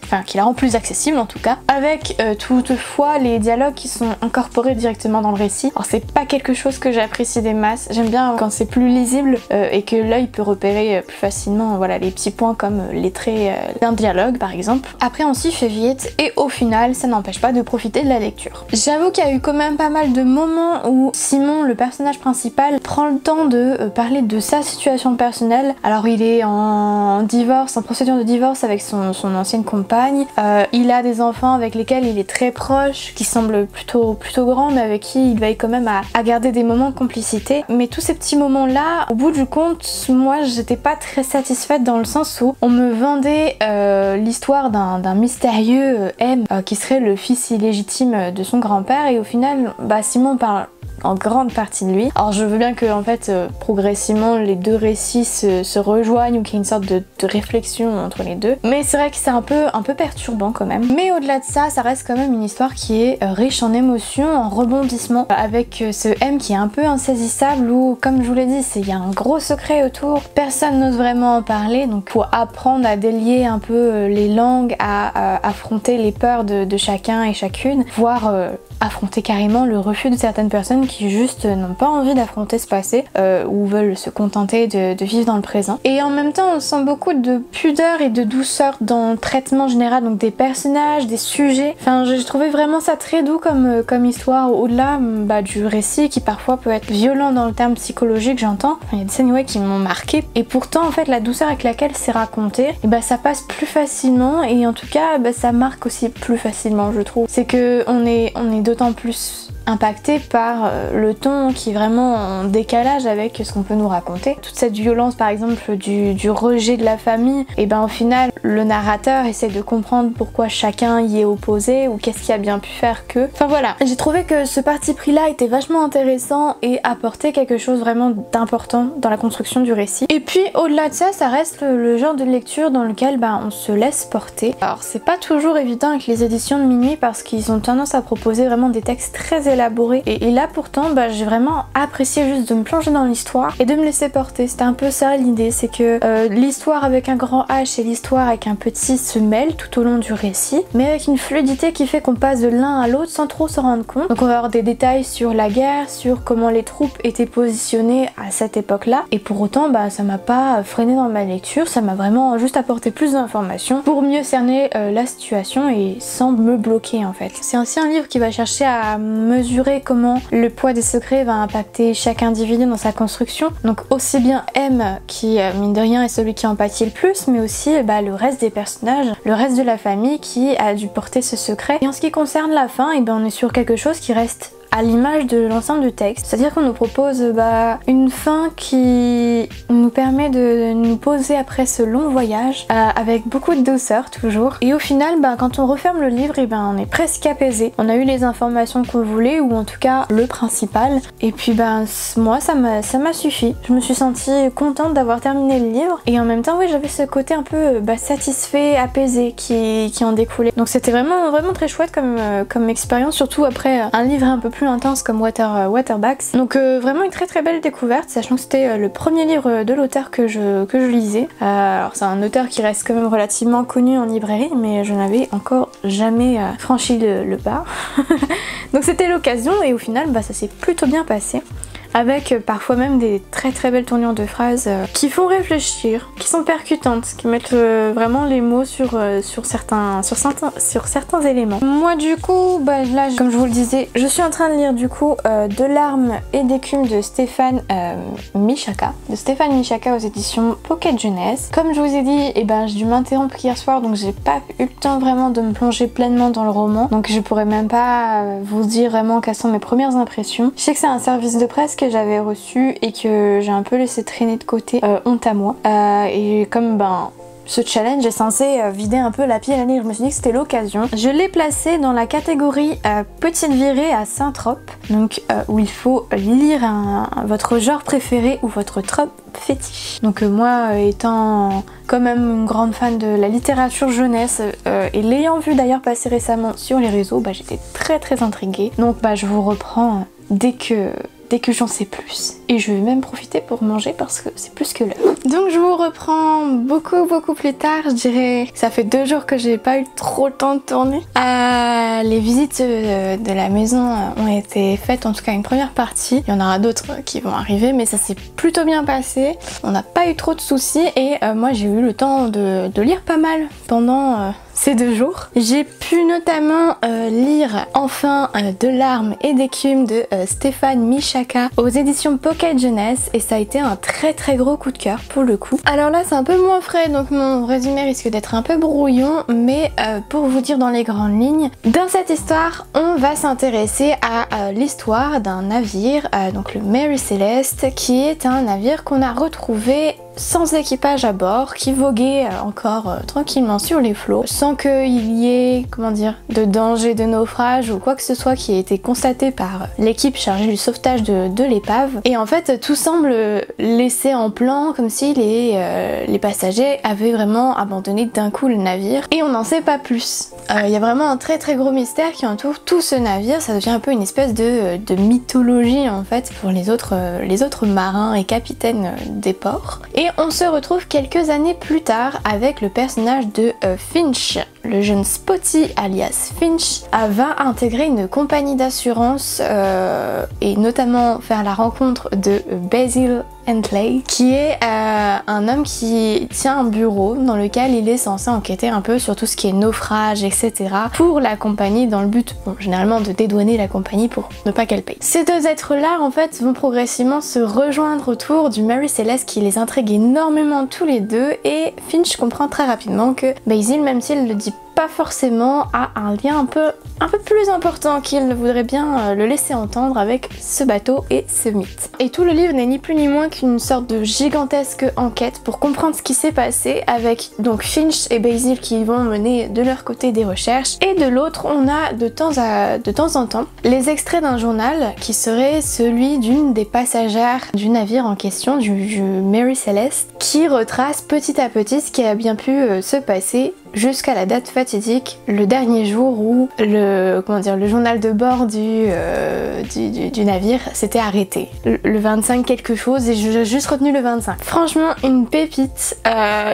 S1: enfin qui la rend plus accessible en tout cas, avec toutefois les dialogues qui sont incorporés directement dans le récit. Alors c'est pas quelque chose que j'apprécie des masses, j'aime bien quand c'est plus lisible et que l'œil peut repérer plus facilement voilà, les petits points comme les traits d'un dialogue par exemple. Après on s'y fait vite, et au final ça n'empêche pas de profiter de la lecture. J'avoue qu'il y a eu quand même pas mal de moments où Simon, le personnage principal, prend le temps de parler de sa situation personnelle. Alors il est en divorce, en procédure de divorce avec son ancienne compagne, il a des enfants avec lesquels il est très proche, qui semblent plutôt grands, mais avec qui il veille quand même à garder des moments de complicité. Mais tous ces petits moments là, au bout du compte, moi j'étais pas très satisfaite, dans le sens où on me vendait l'histoire d'un mystérieux M qui serait le fils illégitime de son grand-père, et au final Simon parle en grande partie de lui. Alors je veux bien que en fait progressivement les 2 récits se rejoignent, ou qu'il y ait une sorte de réflexion entre les deux, mais c'est vrai que c'est un peu perturbant quand même. Mais au-delà de ça, ça reste quand même une histoire qui est riche en émotions, en rebondissements, avec ce M qui est un peu insaisissable, où comme je vous l'ai dit, il y a un gros secret autour, personne n'ose vraiment en parler, donc faut apprendre à délier un peu les langues, à affronter les peurs de chacun et chacune, voir affronter carrément le refus de certaines personnes qui juste n'ont pas envie d'affronter ce passé ou veulent se contenter de vivre dans le présent. Et en même temps on sent beaucoup de pudeur et de douceur dans le traitement général donc des personnages, des sujets. Enfin j'ai trouvé vraiment ça très doux comme histoire au-delà du récit qui parfois peut être violent dans le terme psychologique j'entends. Il y a des scènes qui m'ont marqué et pourtant en fait la douceur avec laquelle c'est raconté et ça passe plus facilement et en tout cas ça marque aussi plus facilement je trouve. C'est que on est d'autant plus impacté par le ton qui est vraiment en décalage avec ce qu'on peut nous raconter. Toute cette violence par exemple du rejet de la famille, et au final le narrateur essaie de comprendre pourquoi chacun y est opposé ou qu'est-ce qui a bien pu faire que. Enfin voilà, j'ai trouvé que ce parti pris là était vachement intéressant et apportait quelque chose vraiment d'important dans la construction du récit. Et puis au-delà de ça, ça reste le genre de lecture dans lequel on se laisse porter. Alors c'est pas toujours évident avec les éditions de Minuit parce qu'ils ont tendance à proposer vraiment des textes très élaboré et là pourtant j'ai vraiment apprécié juste de me plonger dans l'histoire et de me laisser porter. C'était un peu ça l'idée, c'est que l'histoire avec un grand H et l'histoire avec un petit se mêlent tout au long du récit mais avec une fluidité qui fait qu'on passe de l'un à l'autre sans trop se rendre compte. Donc on va avoir des détails sur la guerre, sur comment les troupes étaient positionnées à cette époque là et pour autant ça m'a pas freiné dans ma lecture, ça m'a vraiment juste apporté plus d'informations pour mieux cerner la situation et sans me bloquer en fait. C'est aussi un livre qui va chercher à mesurer comment le poids des secrets va impacter chaque individu dans sa construction. Donc aussi bien M qui mine de rien est celui qui en pâtit le plus, mais aussi le reste des personnages, le reste de la famille qui a dû porter ce secret. Et en ce qui concerne la fin, on est sur quelque chose qui reste à l'image de l'ensemble du texte, c'est-à-dire qu'on nous propose une fin qui nous permet de nous poser après ce long voyage avec beaucoup de douceur toujours et au final quand on referme le livre on est presque apaisé, on a eu les informations qu'on voulait ou en tout cas le principal et puis moi ça m'a suffi, je me suis sentie contente d'avoir terminé le livre et en même temps j'avais ce côté un peu satisfait, apaisé qui en découlait, donc c'était vraiment très chouette comme expérience, surtout après un livre un peu plus intense comme Waterbacks. Donc vraiment une très belle découverte, sachant que c'était le premier livre de l'auteur que je lisais. Alors c'est un auteur qui reste quand même relativement connu en librairie, mais je n'avais encore jamais franchi le pas. Donc c'était l'occasion et au final ça s'est plutôt bien passé. Avec parfois même des très belles tournures de phrases qui font réfléchir, qui sont percutantes, qui mettent vraiment les mots sur certains éléments. Moi du coup, là comme je vous le disais, je suis en train de lire du coup De larmes et d'écume de Stéphane Michaka. De Stéphane Michaka aux éditions Pocket Jeunesse. Comme je vous ai dit, j'ai dû m'interrompre hier soir, donc j'ai pas eu le temps vraiment de me plonger pleinement dans le roman. Donc je pourrais même pas vous dire vraiment quelles sont mes premières impressions. Je sais que c'est un service de presse que j'avais reçu et que j'ai un peu laissé traîner de côté, honte à moi. Et comme ce challenge est censé vider un peu la pile à lire, je me suis dit que c'était l'occasion. Je l'ai placé dans la catégorie petite virée à Saint-Trope, donc où il faut lire votre genre préféré ou votre trope fétiche. Donc moi étant quand même une grande fan de la littérature jeunesse et l'ayant vu d'ailleurs passer récemment sur les réseaux, j'étais très intriguée. Donc je vous reprends dès que j'en sais plus. Et je vais même profiter pour manger parce que c'est plus que l'heure. Donc je vous reprends beaucoup plus tard, je dirais. Ça fait 2 jours que j'ai pas eu trop le temps de tourner. Les visites de la maison ont été faites, en tout cas une première partie. Il y en aura d'autres qui vont arriver, mais ça s'est plutôt bien passé. On n'a pas eu trop de soucis et moi j'ai eu le temps de lire pas mal pendant ces 2 jours. J'ai pu notamment lire enfin De larmes et d'écume de Stéphane Michaka aux éditions Pocket Jeunesse et ça a été un très gros coup de cœur pour le coup. Alors là c'est un peu moins frais donc mon résumé risque d'être un peu brouillon, mais pour vous dire dans les grandes lignes, dans cette histoire on va s'intéresser à l'histoire d'un navire, donc le Mary Celeste, qui est un navire qu'on a retrouvé sans équipage à bord, qui voguait encore tranquillement sur les flots, sans qu'il y ait, comment dire, de danger de naufrage ou quoi que ce soit qui ait été constaté par l'équipe chargée du sauvetage de l'épave. Et en fait, tout semble laissé en plan, comme si les passagers avaient vraiment abandonné d'un coup le navire. Et on n'en sait pas plus. Il y a vraiment un très gros mystère qui entoure tout ce navire. Ça devient un peu une espèce de mythologie en fait pour les autres marins et capitaines des ports. Et on se retrouve quelques années plus tard avec le personnage de Finch. Le jeune Spotty alias Finch va intégrer une compagnie d'assurance et notamment faire la rencontre de Basil Hentley, qui est un homme qui tient un bureau dans lequel il est censé enquêter un peu sur tout ce qui est naufrage, etc. pour la compagnie, dans le but, bon, généralement de dédouaner la compagnie pour ne pas qu'elle paye. Ces deux êtres-là, en fait, vont progressivement se rejoindre autour du Mary Celeste qui les intrigue énormément tous les deux, et Finch comprend très rapidement que Basil, même s'il ne le dit pas forcément, a un lien un peu plus important qu'il ne voudrait bien le laisser entendre avec ce bateau et ce mythe. Et tout le livre n'est ni plus ni moins qu'une sorte de gigantesque enquête pour comprendre ce qui s'est passé, avec donc Finch et Basil qui vont mener de leur côté des recherches, et de l'autre on a de temps en temps les extraits d'un journal qui serait celui d'une des passagères du navire en question, du Mary Celeste, qui retrace petit à petit ce qui a bien pu se passer jusqu'à la date fatidique, le dernier jour où le journal de bord du navire s'était arrêté. Le 25 quelque chose, et j'ai juste retenu le 25. Franchement, une pépite.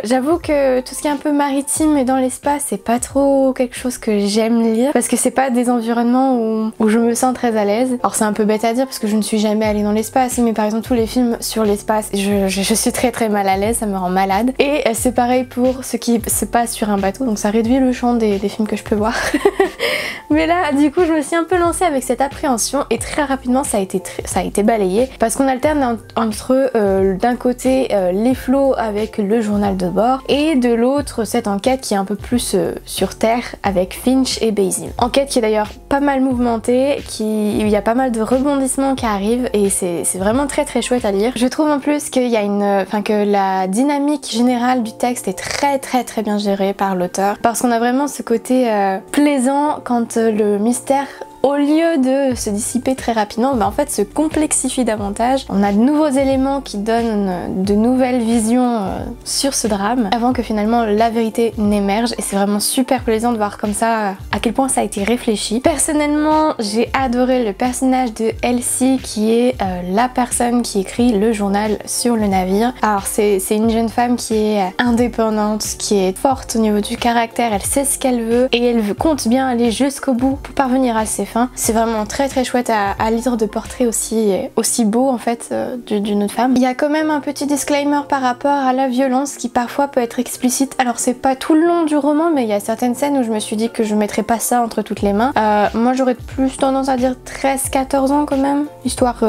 S1: J'avoue que tout ce qui est un peu maritime et dans l'espace, c'est pas trop quelque chose que j'aime lire, parce que c'est pas des environnements où je me sens très à l'aise. Alors c'est un peu bête à dire parce que je ne suis jamais allée dans l'espace, mais par exemple tous les films sur l'espace, je suis très mal à l'aise, ça me rend malade. Et c'est pareil pour ce qui se passe sur un bateau, donc ça réduit le champ des films que je peux voir. Mais là, du coup, je me suis un peu lancée avec cette appréhension, et très rapidement ça a été balayé, parce qu'on alterne entre d'un côté les flots avec le journal de bord, et de l'autre cette enquête qui est un peu plus sur terre avec Finch et Basil. Enquête qui est d'ailleurs pas mal mouvementée, il y a pas mal de rebondissements qui arrivent, et c'est vraiment très chouette à lire. Je trouve en plus qu'il y a que la dynamique générale du texte est très bien gérée par l'auteur, parce qu'on a vraiment ce côté plaisant quand le mystère, au lieu de se dissiper très rapidement, en fait se complexifie davantage. On a de nouveaux éléments qui donnent de nouvelles visions sur ce drame avant que finalement la vérité n'émerge, et c'est vraiment super plaisant de voir comme ça à quel point ça a été réfléchi. Personnellement, j'ai adoré le personnage de Elsie, qui est la personne qui écrit le journal sur le navire. Alors c'est une jeune femme qui est indépendante, qui est forte au niveau du caractère, elle sait ce qu'elle veut et elle compte bien aller jusqu'au bout pour parvenir à ses fins. C'est vraiment très chouette à lire de portraits aussi beaux en fait d'une autre femme. Il y a quand même un petit disclaimer par rapport à la violence qui parfois peut être explicite. Alors c'est pas tout le long du roman, mais il y a certaines scènes où je me suis dit que je mettrais pas ça entre toutes les mains. Moi j'aurais plus tendance à dire 13-14 ans quand même, histoire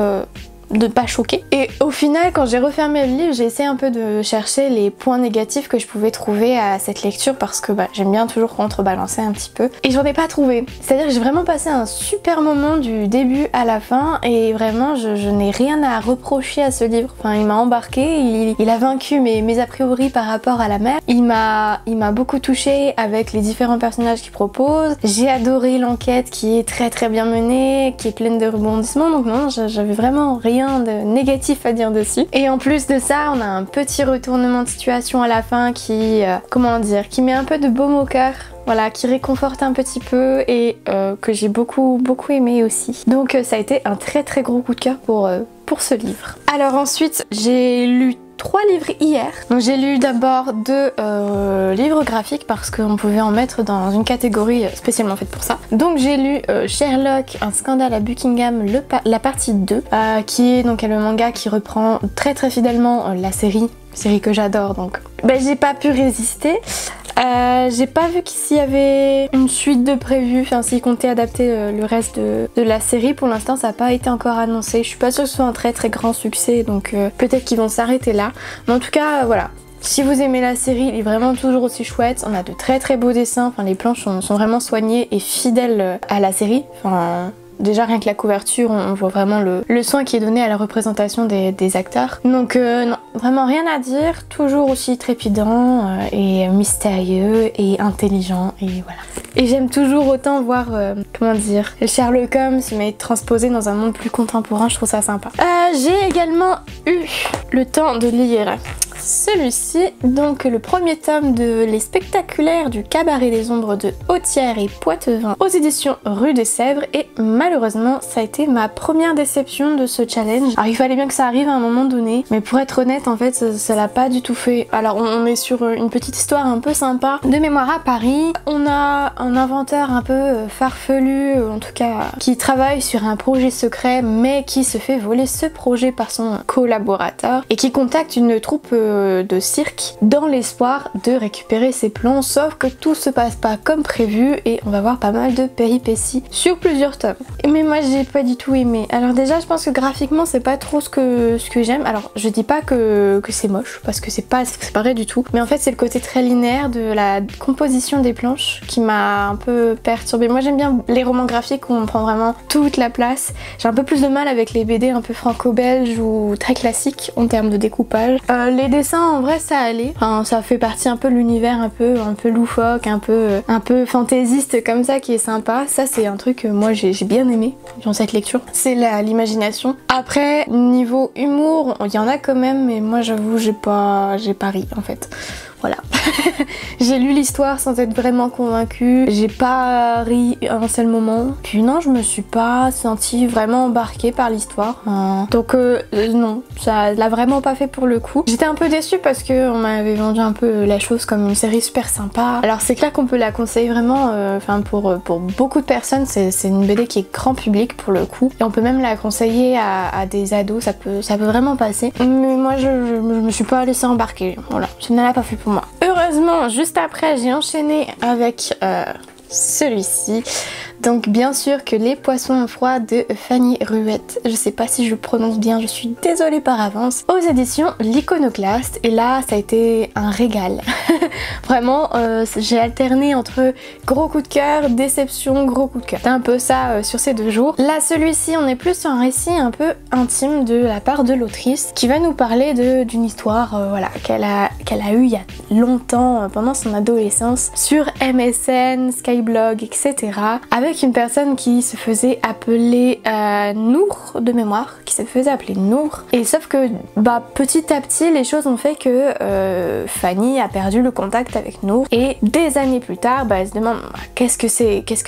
S1: de pas choquer. Et au final, quand j'ai refermé le livre, j'ai essayé un peu de chercher les points négatifs que je pouvais trouver à cette lecture, parce que j'aime bien toujours contrebalancer un petit peu, et j'en ai pas trouvé. C'est-à-dire que j'ai vraiment passé un super moment du début à la fin, et vraiment je n'ai rien à reprocher à ce livre. Enfin, il m'a embarqué, il a vaincu mes a priori par rapport à la mer. Il m'a beaucoup touchée avec les différents personnages qu'il propose. J'ai adoré l'enquête qui est très bien menée, qui est pleine de rebondissements, donc non, j'avais vraiment rien de négatif à dire dessus. Et en plus de ça, on a un petit retournement de situation à la fin qui, qui met un peu de baume au cœur. Voilà, qui réconforte un petit peu, et que j'ai beaucoup aimé aussi. Donc ça a été un très gros coup de cœur pour ce livre. Alors ensuite, j'ai lu 3 livres hier. Donc j'ai lu d'abord 2 livres graphiques, parce qu'on pouvait en mettre dans une catégorie spécialement faite pour ça. Donc j'ai lu Sherlock, un scandale à Buckingham, la partie 2, qui est donc le manga qui reprend très fidèlement la série que j'adore, donc j'ai pas pu résister. J'ai pas vu s'il y avait une suite de prévue, enfin s'ils comptaient adapter le reste de la série. Pour l'instant ça n'a pas été encore annoncé, je suis pas sûre que ce soit un très grand succès, donc peut-être qu'ils vont s'arrêter là. Mais en tout cas voilà, si vous aimez la série, il est vraiment toujours aussi chouette. On a de très beaux dessins, enfin les planches sont vraiment soignées et fidèles à la série. Enfin, déjà rien que la couverture, on voit vraiment le soin qui est donné à la représentation des acteurs. Donc non, vraiment rien à dire, toujours aussi trépidant et mystérieux et intelligent, et voilà. Et j'aime toujours autant voir, Sherlock Holmes mais transposé dans un monde plus contemporain, je trouve ça sympa. J'ai également eu le temps de lire celui-ci, donc le premier tome de Les Spectaculaires du Cabaret des Ombres de Hautière et Poitevin aux éditions Rue des Sèvres, et malheureusement ça a été ma première déception de ce challenge. Alors il fallait bien que ça arrive à un moment donné, mais pour être honnête en fait ça l'a pas du tout fait. Alors on est sur une petite histoire un peu sympa de mémoire à Paris. On a un inventeur un peu farfelu, en tout cas qui travaille sur un projet secret mais qui se fait voler ce projet par son collaborateur et qui contacte une troupe de cirque dans l'espoir de récupérer ses plans, sauf que tout se passe pas comme prévu et on va voir pas mal de péripéties sur plusieurs tomes. Mais moi j'ai pas du tout aimé. Alors déjà je pense que graphiquement c'est pas trop ce que j'aime. Alors je dis pas que c'est moche parce que c'est pas vrai du tout, mais en fait c'est le côté très linéaire de la composition des planches qui m'a un peu perturbée. Moi j'aime bien les romans graphiques où on prend vraiment toute la place. J'ai un peu plus de mal avec les BD un peu franco-belges ou très classiques en termes de découpage. Les dessins en vrai ça allait, enfin, ça fait partie un peu de l'univers un peu loufoque, un peu fantaisiste comme ça qui est sympa. Ça c'est un truc que moi j'ai bien aimé dans cette lecture, c'est l'imagination. Après niveau humour il y en a quand même, mais moi j'avoue j'ai pas ri en fait. Voilà. J'ai lu l'histoire sans être vraiment convaincue, j'ai pas ri un seul moment, puis non je me suis pas sentie vraiment embarquée par l'histoire, donc non, ça l'a vraiment pas fait pour le coup. J'étais un peu déçue parce que on m'avait vendu un peu la chose comme une série super sympa. Alors c'est clair qu'on peut la conseiller vraiment, enfin pour beaucoup de personnes, c'est une BD qui est grand public pour le coup, et on peut même la conseiller à des ados, ça peut vraiment passer, mais moi je me suis pas laissée embarquer, voilà, ça ne l'a pas fait pour moi. Heureusement, juste après, j'ai enchaîné avec celui-ci. Donc bien sûr que Les Poissons froids de Fanny Ruette. Je sais pas si je le prononce bien, je suis désolée par avance. Aux éditions L'Iconoclaste. Et là, ça a été un régal. Vraiment, j'ai alterné entre gros coup de cœur, déception, gros coup de cœur. C'est un peu ça sur ces 2 jours. Là, celui-ci, on est plus sur un récit un peu intime de la part de l'autrice qui va nous parler d'une histoire voilà, qu'elle a eue il y a longtemps, pendant son adolescence, sur MSN, Skyblog, etc. Avec une personne qui se faisait appeler Nour de mémoire, qui se faisait appeler Nour. Et sauf que petit à petit les choses ont fait que Fanny a perdu le contact avec Nour, et des années plus tard elle se demande qu'est-ce que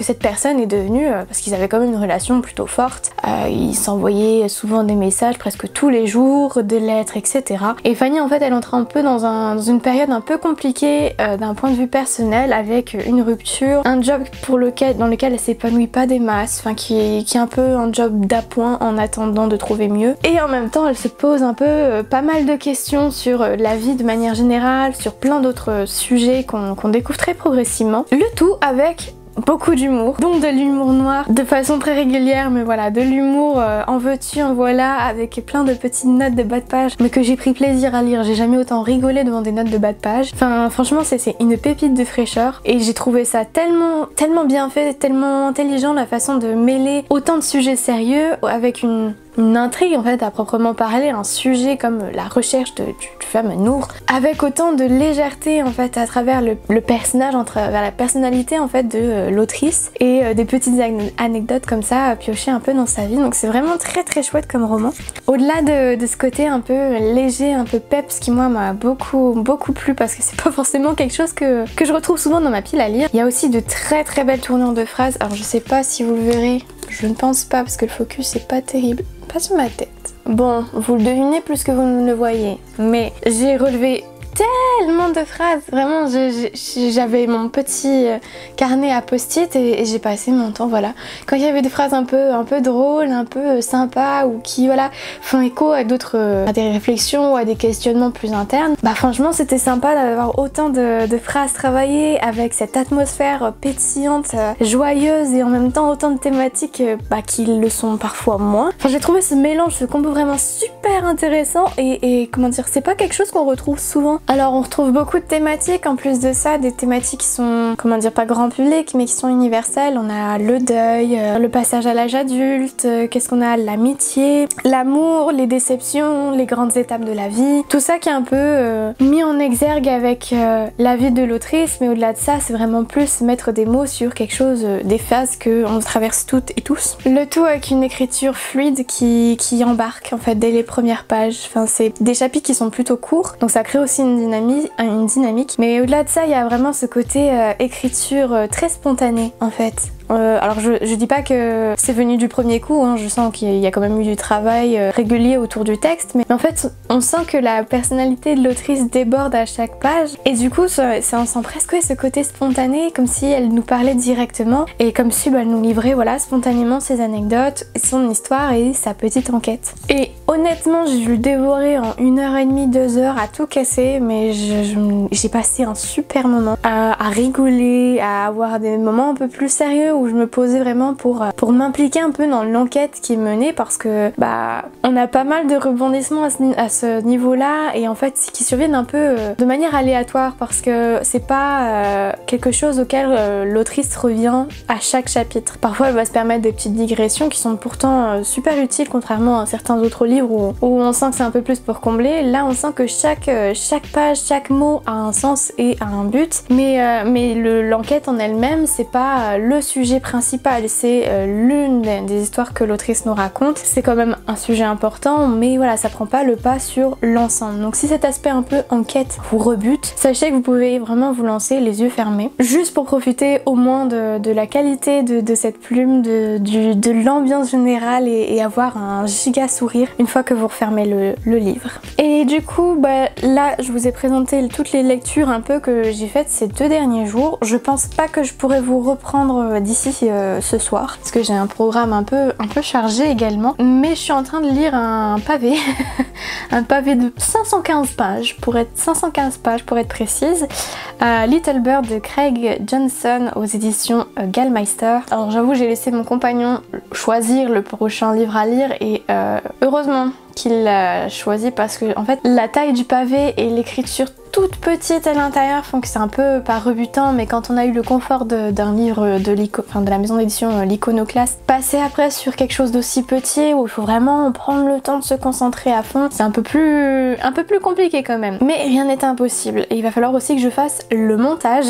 S1: cette personne est devenue, parce qu'ils avaient quand même une relation plutôt forte. Ils s'envoyaient souvent des messages presque tous les jours, des lettres, etc. Et Fanny en fait elle entre un peu dans une période un peu compliquée d'un point de vue personnel, avec une rupture, un job dans lequel elle s'épanouit pas des masses, enfin qui est un peu un job d'appoint en attendant de trouver mieux. Et en même temps elle se pose un peu pas mal de questions sur la vie de manière générale, sur plein d'autres sujets qu'on découvre très progressivement. Le tout avec beaucoup d'humour, donc de l'humour noir de façon très régulière, mais voilà, de l'humour en veux-tu en voilà, avec plein de petites notes de bas de page, mais que j'ai pris plaisir à lire. J'ai jamais autant rigolé devant des notes de bas de page. Enfin franchement c'est une pépite de fraîcheur, et j'ai trouvé ça tellement bien fait, tellement intelligent, la façon de mêler autant de sujets sérieux avec une intrigue en fait à proprement parler, un sujet comme la recherche du fameux Nour, avec autant de légèreté en fait à travers le personnage, à travers la personnalité en fait de l'autrice, et des petites anecdotes comme ça piochées un peu dans sa vie. Donc c'est vraiment très chouette comme roman. Au-delà de ce côté un peu léger, un peu peps, qui moi m'a beaucoup plu, parce que c'est pas forcément quelque chose que je retrouve souvent dans ma pile à lire. Il y a aussi de très belles tournures de phrases. Alors je sais pas si vous le verrez, je ne pense pas parce que le focus est pas terrible. Pas sur ma tête. Bon, vous le devinez plus que vous ne le voyez, mais j'ai relevé tellement de phrases, vraiment j'avais mon petit carnet à post-it et j'ai passé mon temps, voilà. Quand il y avait des phrases un peu drôles, un peu sympas, ou qui voilà font écho à à des réflexions ou à des questionnements plus internes, franchement c'était sympa d'avoir autant de phrases travaillées avec cette atmosphère pétillante, joyeuse, et en même temps autant de thématiques qui le sont parfois moins. Enfin j'ai trouvé ce mélange, ce combo vraiment super intéressant, et comment dire, c'est pas quelque chose qu'on retrouve souvent Alors on retrouve beaucoup de thématiques en plus de ça, des thématiques qui sont, comment dire, pas grand public mais qui sont universelles. On a le deuil, le passage à l'âge adulte, qu'est-ce qu'on a, l'amitié, l'amour, les déceptions, les grandes étapes de la vie. Tout ça qui est un peu mis en exergue avec la vie de l'autrice, mais au-delà de ça c'est vraiment plus mettre des mots sur quelque chose, des phases qu'on traverse toutes et tous. Le tout avec une écriture fluide qui embarque en fait dès les premières pages. Enfin c'est des chapitres qui sont plutôt courts, donc ça crée aussi une dynamique. Mais au-delà de ça, il y a vraiment ce côté écriture très spontanée en fait. Alors je dis pas que c'est venu du premier coup, hein, je sens qu'il y a quand même eu du travail régulier autour du texte, mais en fait on sent que la personnalité de l'autrice déborde à chaque page et du coup on sent presque ce côté spontané, comme si elle nous parlait directement et comme si elle nous livrait voilà spontanément ses anecdotes, son histoire et sa petite enquête. Et honnêtement j'ai dû le dévorer en 1h30, 2 heures à tout casser, mais j'ai passé un super moment à rigoler, à avoir des moments un peu plus sérieux où je me posais vraiment pour m'impliquer un peu dans l'enquête qui est menée, parce que bah on a pas mal de rebondissements à ce niveau-là et en fait qui surviennent un peu de manière aléatoire, parce que c'est pas quelque chose auquel l'autrice revient à chaque chapitre. Parfois elle va se permettre des petites digressions qui sont pourtant super utiles, contrairement à certains autres livres où on sent que c'est un peu plus pour combler. Là on sent que chaque page, chaque mot a un sens et a un but, mais l'enquête en elle-même c'est pas le sujet principal, c'est l'une des histoires que l'autrice nous raconte. C'est quand même un sujet important, mais voilà, ça prend pas le pas sur l'ensemble. Donc si cet aspect un peu enquête vous rebute, sachez que vous pouvez vraiment vous lancer les yeux fermés, juste pour profiter au moins de la qualité de cette plume, de l'ambiance générale et avoir un giga sourire une fois que vous refermez le livre. Et du coup, bah, là je vous ai présenté toutes les lectures un peu que j'ai faites ces 2 derniers jours. Je pense pas que je pourrais vous reprendre d'ici ce soir, parce que j'ai un programme un peu chargé également, mais je suis en train de lire un pavé un pavé de 515 pages pour être précise, Little Bird de Craig Johnson aux éditions Gallmeister. Alors j'avoue, j'ai laissé mon compagnon choisir le prochain livre à lire et heureusement qu'il l'a choisi, parce que en fait la taille du pavé et l'écriture toute petite à l'intérieur font que c'est un peu pas rebutant, mais quand on a eu le confort d'un livre de la maison d'édition l'Iconoclaste, passer après sur quelque chose d'aussi petit où il faut vraiment prendre le temps de se concentrer à fond, c'est un peu plus compliqué quand même. Mais rien n'est impossible et il va falloir aussi que je fasse le montage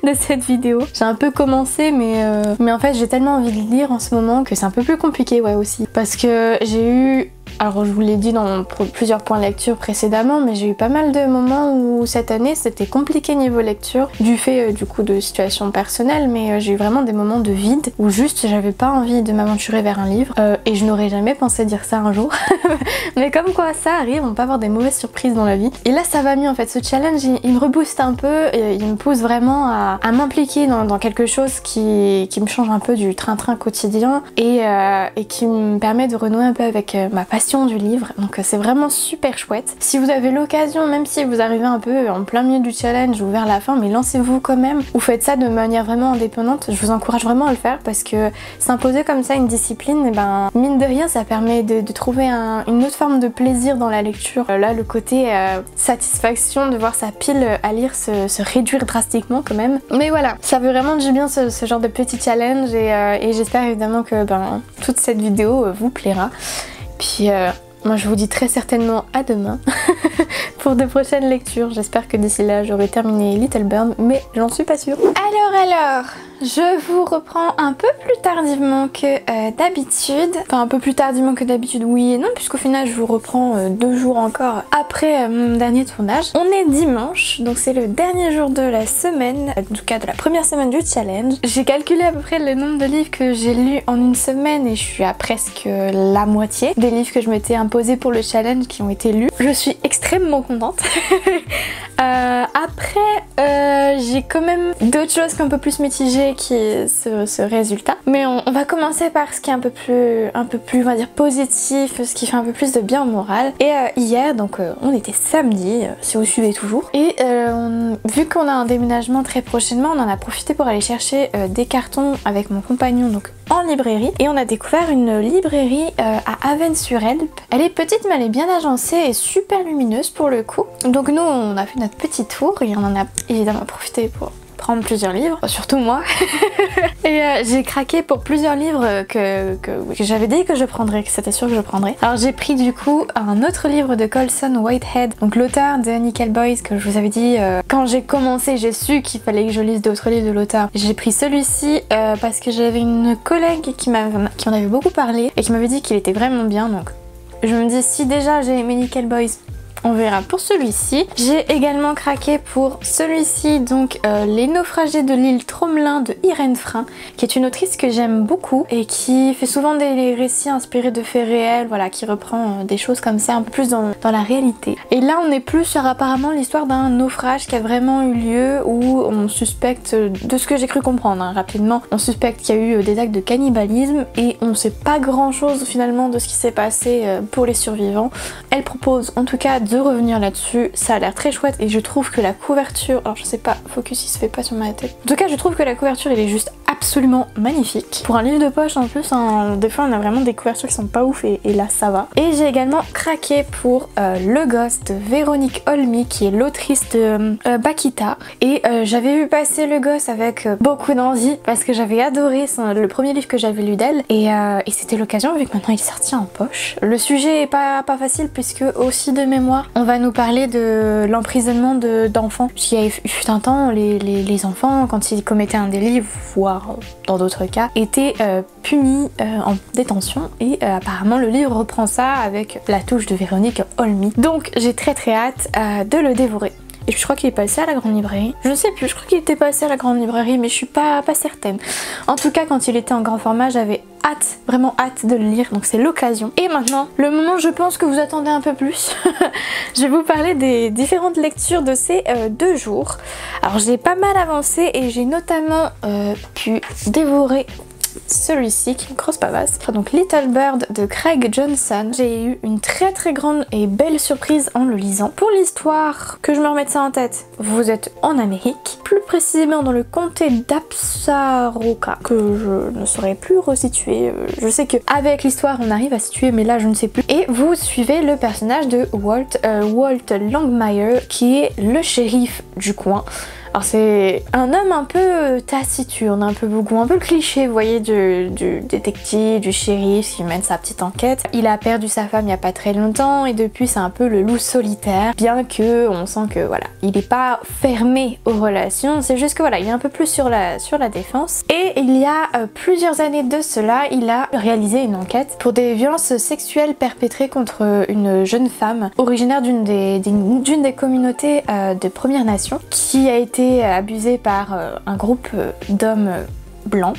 S1: de cette vidéo. J'ai un peu commencé mais en fait j'ai tellement envie de lire en ce moment que c'est un peu plus compliqué aussi, parce que j'ai eu, alors je vous l'ai dit dans plusieurs points de lecture précédemment, mais j'ai eu pas mal de moments où cette année c'était compliqué niveau lecture, du fait du coup de situations personnelles, mais j'ai eu vraiment des moments de vide où juste j'avais pas envie de m'aventurer vers un livre et je n'aurais jamais pensé dire ça un jour. Mais comme quoi ça arrive, on peut avoir des mauvaises surprises dans la vie. Et là ça va mieux en fait, ce challenge il me rebooste un peu, et il me pousse vraiment à m'impliquer dans quelque chose qui me change un peu du train-train quotidien et qui me permet de renouer un peu avec ma passion du livre. Donc c'est vraiment super chouette. Si vous avez l'occasion, même si vous arrivez un peu en plein milieu du challenge ou vers la fin, mais lancez-vous quand même, ou faites ça de manière vraiment indépendante, je vous encourage vraiment à le faire, parce que s'imposer comme ça une discipline, et ben mine de rien ça permet de trouver une autre forme de plaisir dans la lecture. Là le côté satisfaction de voir sa pile à lire se réduire drastiquement quand même. Mais voilà, ça veut vraiment du bien ce genre de petit challenge et j'espère évidemment que toute cette vidéo vous plaira. Puis moi je vous dis très certainement à demain pour de prochaines lectures. J'espère que d'ici là j'aurai terminé Little Bird, mais j'en suis pas sûre. Alors, je vous reprends un peu plus tardivement que d'habitude. Enfin un peu plus tardivement que d'habitude, oui et non, puisqu'au final je vous reprends 2 jours encore après mon dernier tournage. On est dimanche, donc c'est le dernier jour de la semaine, en tout cas de la première semaine du challenge. J'ai calculé à peu près le nombre de livres que j'ai lus en une semaine et je suis à presque la moitié des livres que je m'étais imposé pour le challenge qui ont été lus. Je suis extrêmement contente. Après, j'ai quand même d'autres choses qui sont un peu plus mitigées mitigée qui est ce résultat. Mais on va commencer par ce qui est un peu plus on va dire positif, ce qui fait un peu plus de bien au moral. Et hier, donc on était samedi, si vous suivez toujours. Et vu qu'on a un déménagement très prochainement, on en a profité pour aller chercher des cartons avec mon compagnon, donc en librairie. Et on a découvert une librairie à Avesnes-sur-Helpe. Elle est petite mais elle est bien agencée et super lumineuse pour le coup. Donc nous on a fait notre petit tour et on en a évidemment profité pour prendre plusieurs livres, surtout moi. Et j'ai craqué pour plusieurs livres que j'avais dit que je prendrais, que c'était sûr que je prendrais. Alors j'ai pris du coup un autre livre de Colson Whitehead, donc l'auteur de Nickel Boys, que je vous avais dit quand j'ai commencé, j'ai su qu'il fallait que je lise d'autres livres de l'auteur. J'ai pris celui-ci parce que j'avais une collègue qui en avait beaucoup parlé et qui m'avait dit qu'il était vraiment bien, donc je me dis si déjà j'ai aimé Nickel Boys, on verra pour celui-ci. J'ai également craqué pour celui-ci, donc Les naufragés de l'île Tromelin de Irène Frein, qui est une autrice que j'aime beaucoup et qui fait souvent des récits inspirés de faits réels, voilà, qui reprend des choses comme ça un peu plus dans la réalité. Et là on est plus sur apparemment l'histoire d'un naufrage qui a vraiment eu lieu, où on suspecte, de ce que j'ai cru comprendre rapidement, on suspecte qu'il y a eu des actes de cannibalisme et on sait pas grand chose finalement de ce qui s'est passé pour les survivants. Elle propose en tout cas de revenir là-dessus, ça a l'air très chouette et je trouve que la couverture, alors je sais pas, focus il se fait pas sur ma tête. En tout cas je trouve que la couverture elle est juste absolument magnifique. Pour un livre de poche en plus, des fois on a vraiment des couvertures qui sont pas ouf et là ça va. Et j'ai également craqué pour Le Gosse de Véronique Olmy, qui est l'autrice de Bakita. Et j'avais vu passer Le Gosse avec beaucoup d'envie parce que j'avais adoré le premier livre que j'avais lu d'elle et c'était l'occasion vu que maintenant il est sorti en poche. Le sujet est pas facile puisque aussi de mémoire on va nous parler de l'emprisonnement d'enfants. Puisqu'il y a eu un temps, les enfants, quand ils commettaient un délit, voire dans d'autres cas, étaient punis en détention. Et apparemment le livre reprend ça avec la touche de Véronique Olmy. Donc j'ai très hâte de le dévorer. Et je crois qu'il est passé à la grande librairie. Je ne sais plus, je crois qu'il était passé à la grande librairie, mais je suis pas certaine. En tout cas, quand il était en grand format, j'avais hâte, vraiment hâte de le lire, donc c'est l'occasion. Et maintenant, le moment je pense que vous attendez un peu plus. Je vais vous parler des différentes lectures de ces 2 jours. Alors j'ai pas mal avancé et j'ai notamment pu dévorer celui-ci qui me crosse pas vaste. Donc Little Bird de Craig Johnson. J'ai eu une très grande et belle surprise en le lisant. Pour l'histoire, que je me remette ça en tête, vous êtes en Amérique, plus précisément dans le comté d'Absaroka, que je ne saurais plus resituer. Je sais que avec l'histoire on arrive à situer, mais là je ne sais plus. Et vous suivez le personnage de Walt Langmire, qui est le shérif du coin. Alors c'est un homme un peu taciturne, un peu le cliché, vous voyez, du détective, du shérif qui mène sa petite enquête. Il a perdu sa femme il y a pas très longtemps et depuis c'est un peu le loup solitaire, bien que on sent que voilà, il n'est pas fermé aux relations, c'est juste que voilà, il est un peu plus sur la défense. Et il y a plusieurs années de cela, il a réalisé une enquête pour des violences sexuelles perpétrées contre une jeune femme originaire d'une des communautés de Premières Nations qui a été abusée par un groupe d'hommes blancs.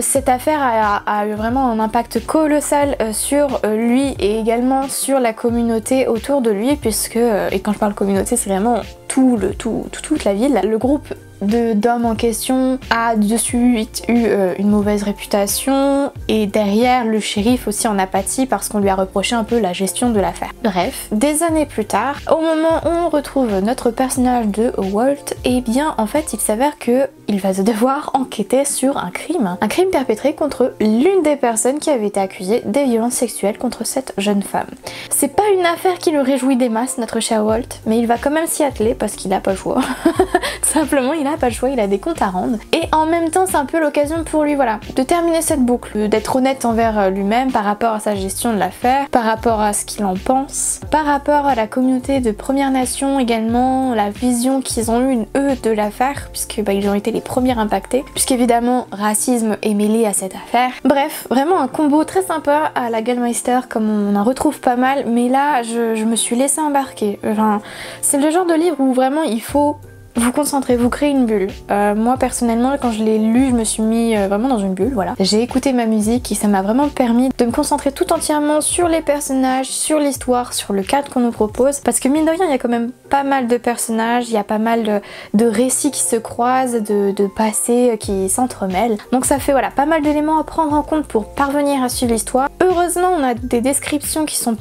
S1: Cette affaire a eu vraiment un impact colossal sur lui et également sur la communauté autour de lui, puisque, et quand je parle communauté c'est vraiment toute la ville, le groupe d'hommes en question a de suite eu une mauvaise réputation et derrière le shérif aussi en apathie parce qu'on lui a reproché un peu la gestion de l'affaire. Bref, des années plus tard, au moment où on retrouve notre personnage de Walt, et bien en fait il s'avère que il va devoir enquêter sur un crime perpétré contre l'une des personnes qui avait été accusée des violences sexuelles contre cette jeune femme. C'est pas une affaire qui le réjouit des masses, notre cher Walt, mais il va quand même s'y atteler parce qu'il a pas le choix. Tout simplement, il a pas le choix, il a des comptes à rendre. Et en même temps, c'est un peu l'occasion pour lui, voilà, de terminer cette boucle, d'être honnête envers lui-même par rapport à sa gestion de l'affaire, par rapport à ce qu'il en pense, par rapport à la communauté de Premières Nations également, la vision qu'ils ont eu eux de l'affaire, puisque ils ont été les premiers impactés, puisqu'évidemment racisme est mêlé à cette affaire. Bref, vraiment un combo très sympa à la Gallmeister, comme on en retrouve pas mal, mais là je me suis laissée embarquer. Enfin, c'est le genre de livre où vraiment il faut vous concentrer, vous créez une bulle. Moi personnellement quand je l'ai lu je me suis mis vraiment dans une bulle, voilà. J'ai écouté ma musique et ça m'a vraiment permis de me concentrer tout entièrement sur les personnages, sur l'histoire, sur le cadre qu'on nous propose. Parce que mine de rien il y a quand même pas mal de personnages, il y a pas mal de récits qui se croisent, de passés qui s'entremêlent. Donc ça fait voilà pas mal d'éléments à prendre en compte pour parvenir à suivre l'histoire. Heureusement on a des descriptions qui sont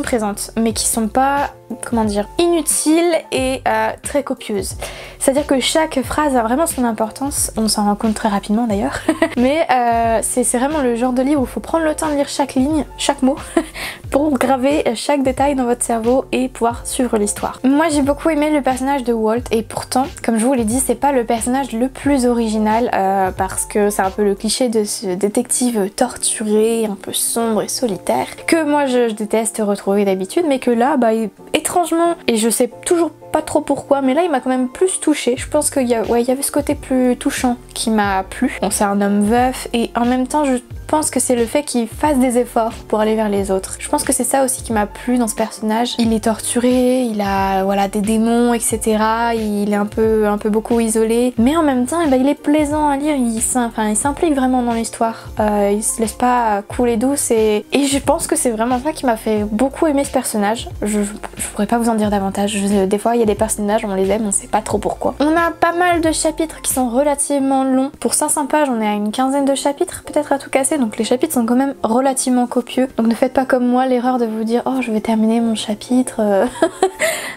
S1: présentes mais qui sont pas, comment dire, inutiles et très copieuses. C'est-à-dire que chaque phrase a vraiment son importance, on s'en rend compte très rapidement d'ailleurs, mais c'est vraiment le genre de livre où il faut prendre le temps de lire chaque ligne, chaque mot, pour graver chaque détail dans votre cerveau et pouvoir suivre l'histoire. Moi j'ai beaucoup aimé le personnage de Walt et pourtant, comme je vous l'ai dit, c'est pas le personnage le plus original parce que c'est un peu le cliché de ce détective torturé, un peu sombre et solitaire, que moi je déteste retrouver d'habitude, mais que là, bah, étrangement, et je sais toujours pas trop pourquoi, mais là il m'a quand même plus touchée. Je pense qu'il y avait ce côté plus touchant qui m'a plu. Bon, c'est un homme veuf et en même temps je pense que c'est le fait qu'il fasse des efforts pour aller vers les autres. Je pense que c'est ça aussi qui m'a plu dans ce personnage. Il est torturé, il a voilà des démons, etc. Il est un peu beaucoup isolé, mais en même temps il est plaisant à lire. Il s'implique vraiment dans l'histoire. Il se laisse pas couler douce et je pense que c'est vraiment ça qui m'a fait beaucoup aimer ce personnage. Je pourrais pas vous en dire davantage. Des fois il y a des personnages, on les aime, on sait pas trop pourquoi. On a pas mal de chapitres qui sont relativement longs. Pour 500 pages, on est à une quinzaine de chapitres, peut-être à tout casser, donc les chapitres sont quand même relativement copieux. Donc ne faites pas comme moi l'erreur de vous dire oh je vais terminer mon chapitre.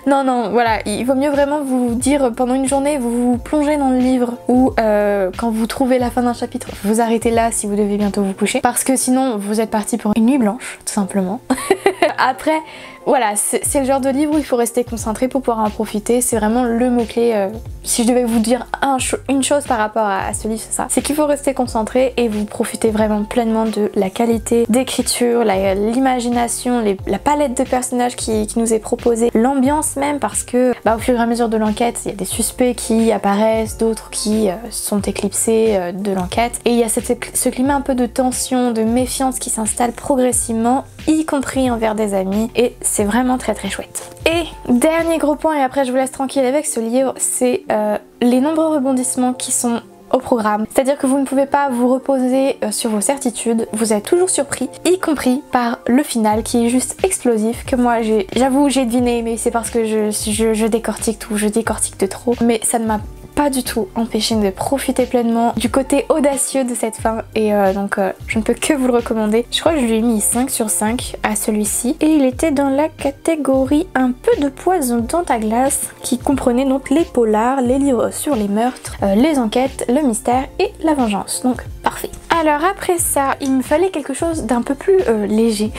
S1: Non, voilà, il vaut mieux vraiment vous dire pendant une journée, vous vous plongez dans le livre ou quand vous trouvez la fin d'un chapitre, vous arrêtez là si vous devez bientôt vous coucher. Parce que sinon vous êtes parti pour une nuit blanche, tout simplement. Après, voilà, c'est le genre de livre où il faut rester concentré pour pouvoir en profiter. C'est vraiment le mot-clé. Si je devais vous dire une chose par rapport à ce livre, c'est ça. C'est qu'il faut rester concentré et vous profitez vraiment pleinement de la qualité d'écriture, l'imagination, la palette de personnages qui nous est proposée, l'ambiance même, parce que au fur et à mesure de l'enquête, il y a des suspects qui apparaissent, d'autres qui sont éclipsés de l'enquête. Et il y a ce climat un peu de tension, de méfiance qui s'installe progressivement, y compris envers des amis, et c'est vraiment très très chouette. Et dernier gros point, et après je vous laisse tranquille avec ce livre, c'est les nombreux rebondissements qui sont au programme. C'est-à-dire que vous ne pouvez pas vous reposer sur vos certitudes, vous êtes toujours surpris, y compris par le final qui est juste explosif, que moi j'avoue j'ai deviné, mais c'est parce que je décortique tout, je décortique de trop, mais ça ne m'a pas du tout empêché de profiter pleinement du côté audacieux de cette fin et donc je ne peux que vous le recommander. Je crois que je lui ai mis 5 sur 5 à celui-ci et il était dans la catégorie un peu de poison dans ta glace qui comprenait donc les polars, les livres sur les meurtres, les enquêtes, le mystère et la vengeance, donc parfait. Alors après ça, il me fallait quelque chose d'un peu plus léger.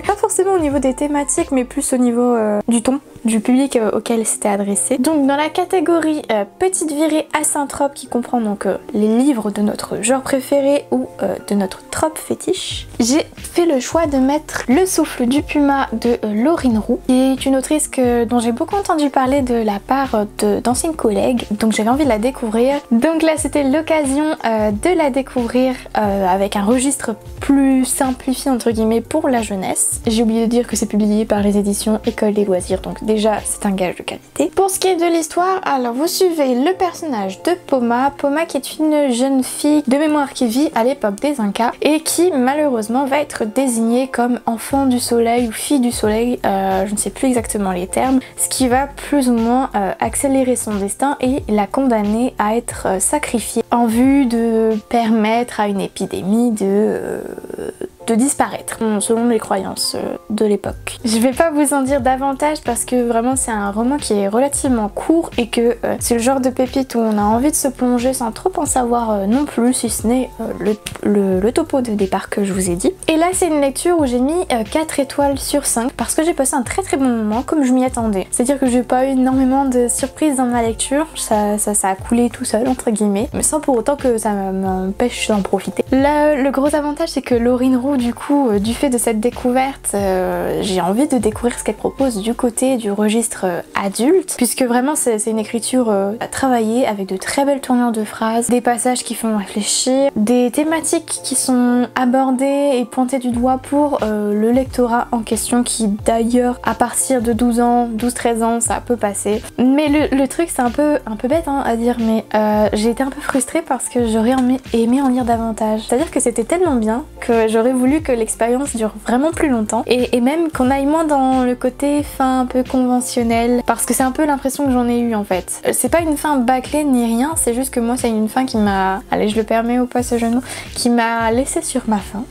S1: Pas forcément au niveau des thématiques mais plus au niveau du ton, du public auquel c'était adressé. Donc dans la catégorie petite virée asynthope qui comprend donc les livres de notre genre préféré ou de notre trope fétiche, j'ai fait le choix de mettre Le souffle du puma de Laurine Roux, qui est une autrice dont j'ai beaucoup entendu parler de la part d'anciennes collègues, donc j'avais envie de la découvrir. Donc là c'était l'occasion de la découvrir avec un registre plus simplifié entre guillemets pour la jeunesse. J'ai oublié de dire que c'est publié par les éditions École des loisirs, donc déjà c'est un gage de qualité. Pour ce qui est de l'histoire, alors vous suivez le personnage de Poma qui est une jeune fille de mémoire qui vit à l'époque des Incas et qui malheureusement va être désignée comme enfant du soleil ou fille du soleil, je ne sais plus exactement les termes, ce qui va plus ou moins accélérer son destin et la condamner à être sacrifiée en vue de permettre à une épidémie de disparaître, selon les croyances de l'époque. Je vais pas vous en dire davantage parce que vraiment c'est un roman qui est relativement court et que c'est le genre de pépite où on a envie de se plonger sans trop en savoir non plus, si ce n'est le topo de départ que je vous ai dit. Et là c'est une lecture où j'ai mis 4 étoiles sur 5 parce que j'ai passé un très bon moment comme je m'y attendais. C'est-à-dire que j'ai pas eu énormément de surprises dans ma lecture, ça a coulé tout seul entre guillemets, mais sans pour autant que ça m'empêche d'en profiter. Là, le gros avantage c'est que Laurine Roux j'avoue du coup, du fait de cette découverte, j'ai envie de découvrir ce qu'elle propose du côté du registre adulte, puisque vraiment c'est une écriture à travailler avec de très belles tournures de phrases, des passages qui font réfléchir, des thématiques qui sont abordées et pointées du doigt pour le lectorat en question, qui d'ailleurs à partir de 12 ans, 12-13 ans, ça peut passer. Mais le truc c'est un peu bête hein, à dire, mais j'ai été un peu frustrée parce que j'aurais aimé en lire davantage. C'est-à-dire que c'était tellement bien que j'aurais voulu que l'expérience dure vraiment plus longtemps et même qu'on aille moins dans le côté fin un peu conventionnel, parce que c'est un peu l'impression que j'en ai eu en fait. C'est pas une fin bâclée ni rien, c'est juste que moi c'est une fin qui m'a, allez je le permets ou pas ce jeu de mots, qui m'a laissé sur ma faim.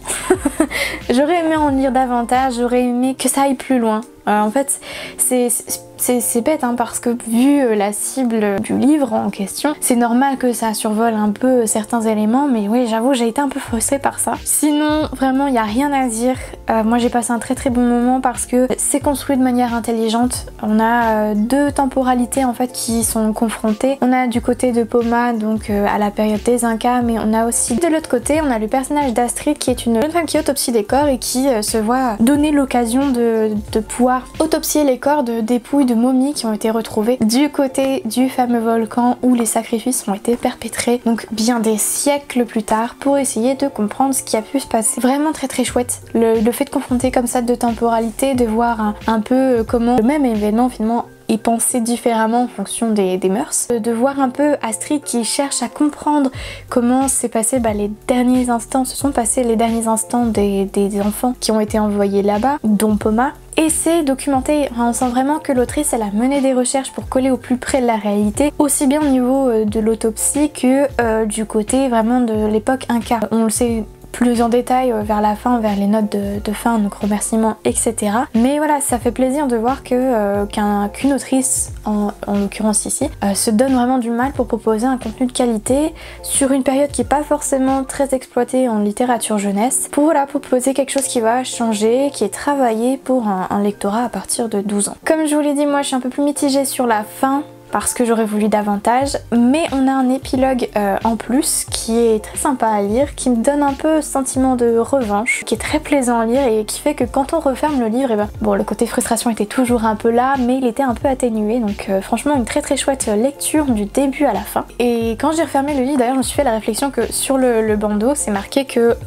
S1: J'aurais aimé en lire davantage, j'aurais aimé que ça aille plus loin. En fait c'est bête hein, parce que vu la cible du livre en question, c'est normal que ça survole un peu certains éléments, mais oui j'avoue j'ai été un peu frustrée par ça. Sinon vraiment il n'y a rien à dire, moi j'ai passé un très bon moment parce que c'est construit de manière intelligente. On a deux temporalités en fait qui sont confrontées. On a du côté de Poma donc à la période des Incas, mais on a aussi de l'autre côté on a le personnage d'Astrid qui est une jeune femme qui autopsie des corps et qui se voit donner l'occasion de pouvoir autopsier les corps de dépouilles de momies qui ont été retrouvées du côté du fameux volcan où les sacrifices ont été perpétrés, donc bien des siècles plus tard, pour essayer de comprendre ce qui a pu se passer. Vraiment très chouette le fait de confronter comme ça deux temporalités, de voir un peu comment le même événement finalement et penser différemment en fonction des mœurs. De voir un peu Astrid qui cherche à comprendre comment s'est passé les derniers instants, se sont passés les derniers instants des enfants qui ont été envoyés là-bas, dont Poma. Et c'est documenté, on sent vraiment que l'autrice elle a mené des recherches pour coller au plus près de la réalité, aussi bien au niveau de l'autopsie que du côté vraiment de l'époque Inca. On le sait plus en détail vers la fin, vers les notes de fin, donc remerciements, etc. Mais voilà, ça fait plaisir de voir qu'une autrice, en l'occurrence ici, se donne vraiment du mal pour proposer un contenu de qualité sur une période qui n'est pas forcément très exploitée en littérature jeunesse, pour voilà, proposer quelque chose qui va changer, qui est travaillé pour un lectorat à partir de 12 ans. Comme je vous l'ai dit, moi je suis un peu plus mitigée sur la fin, parce que j'aurais voulu davantage, mais on a un épilogue en plus qui est très sympa à lire, qui me donne un peu ce sentiment de revanche, qui est très plaisant à lire et qui fait que quand on referme le livre, bon le côté frustration était toujours un peu là, mais il était un peu atténué, donc franchement une très chouette lecture du début à la fin. Et quand j'ai refermé le livre, d'ailleurs je me suis fait la réflexion que sur le bandeau c'est marqué que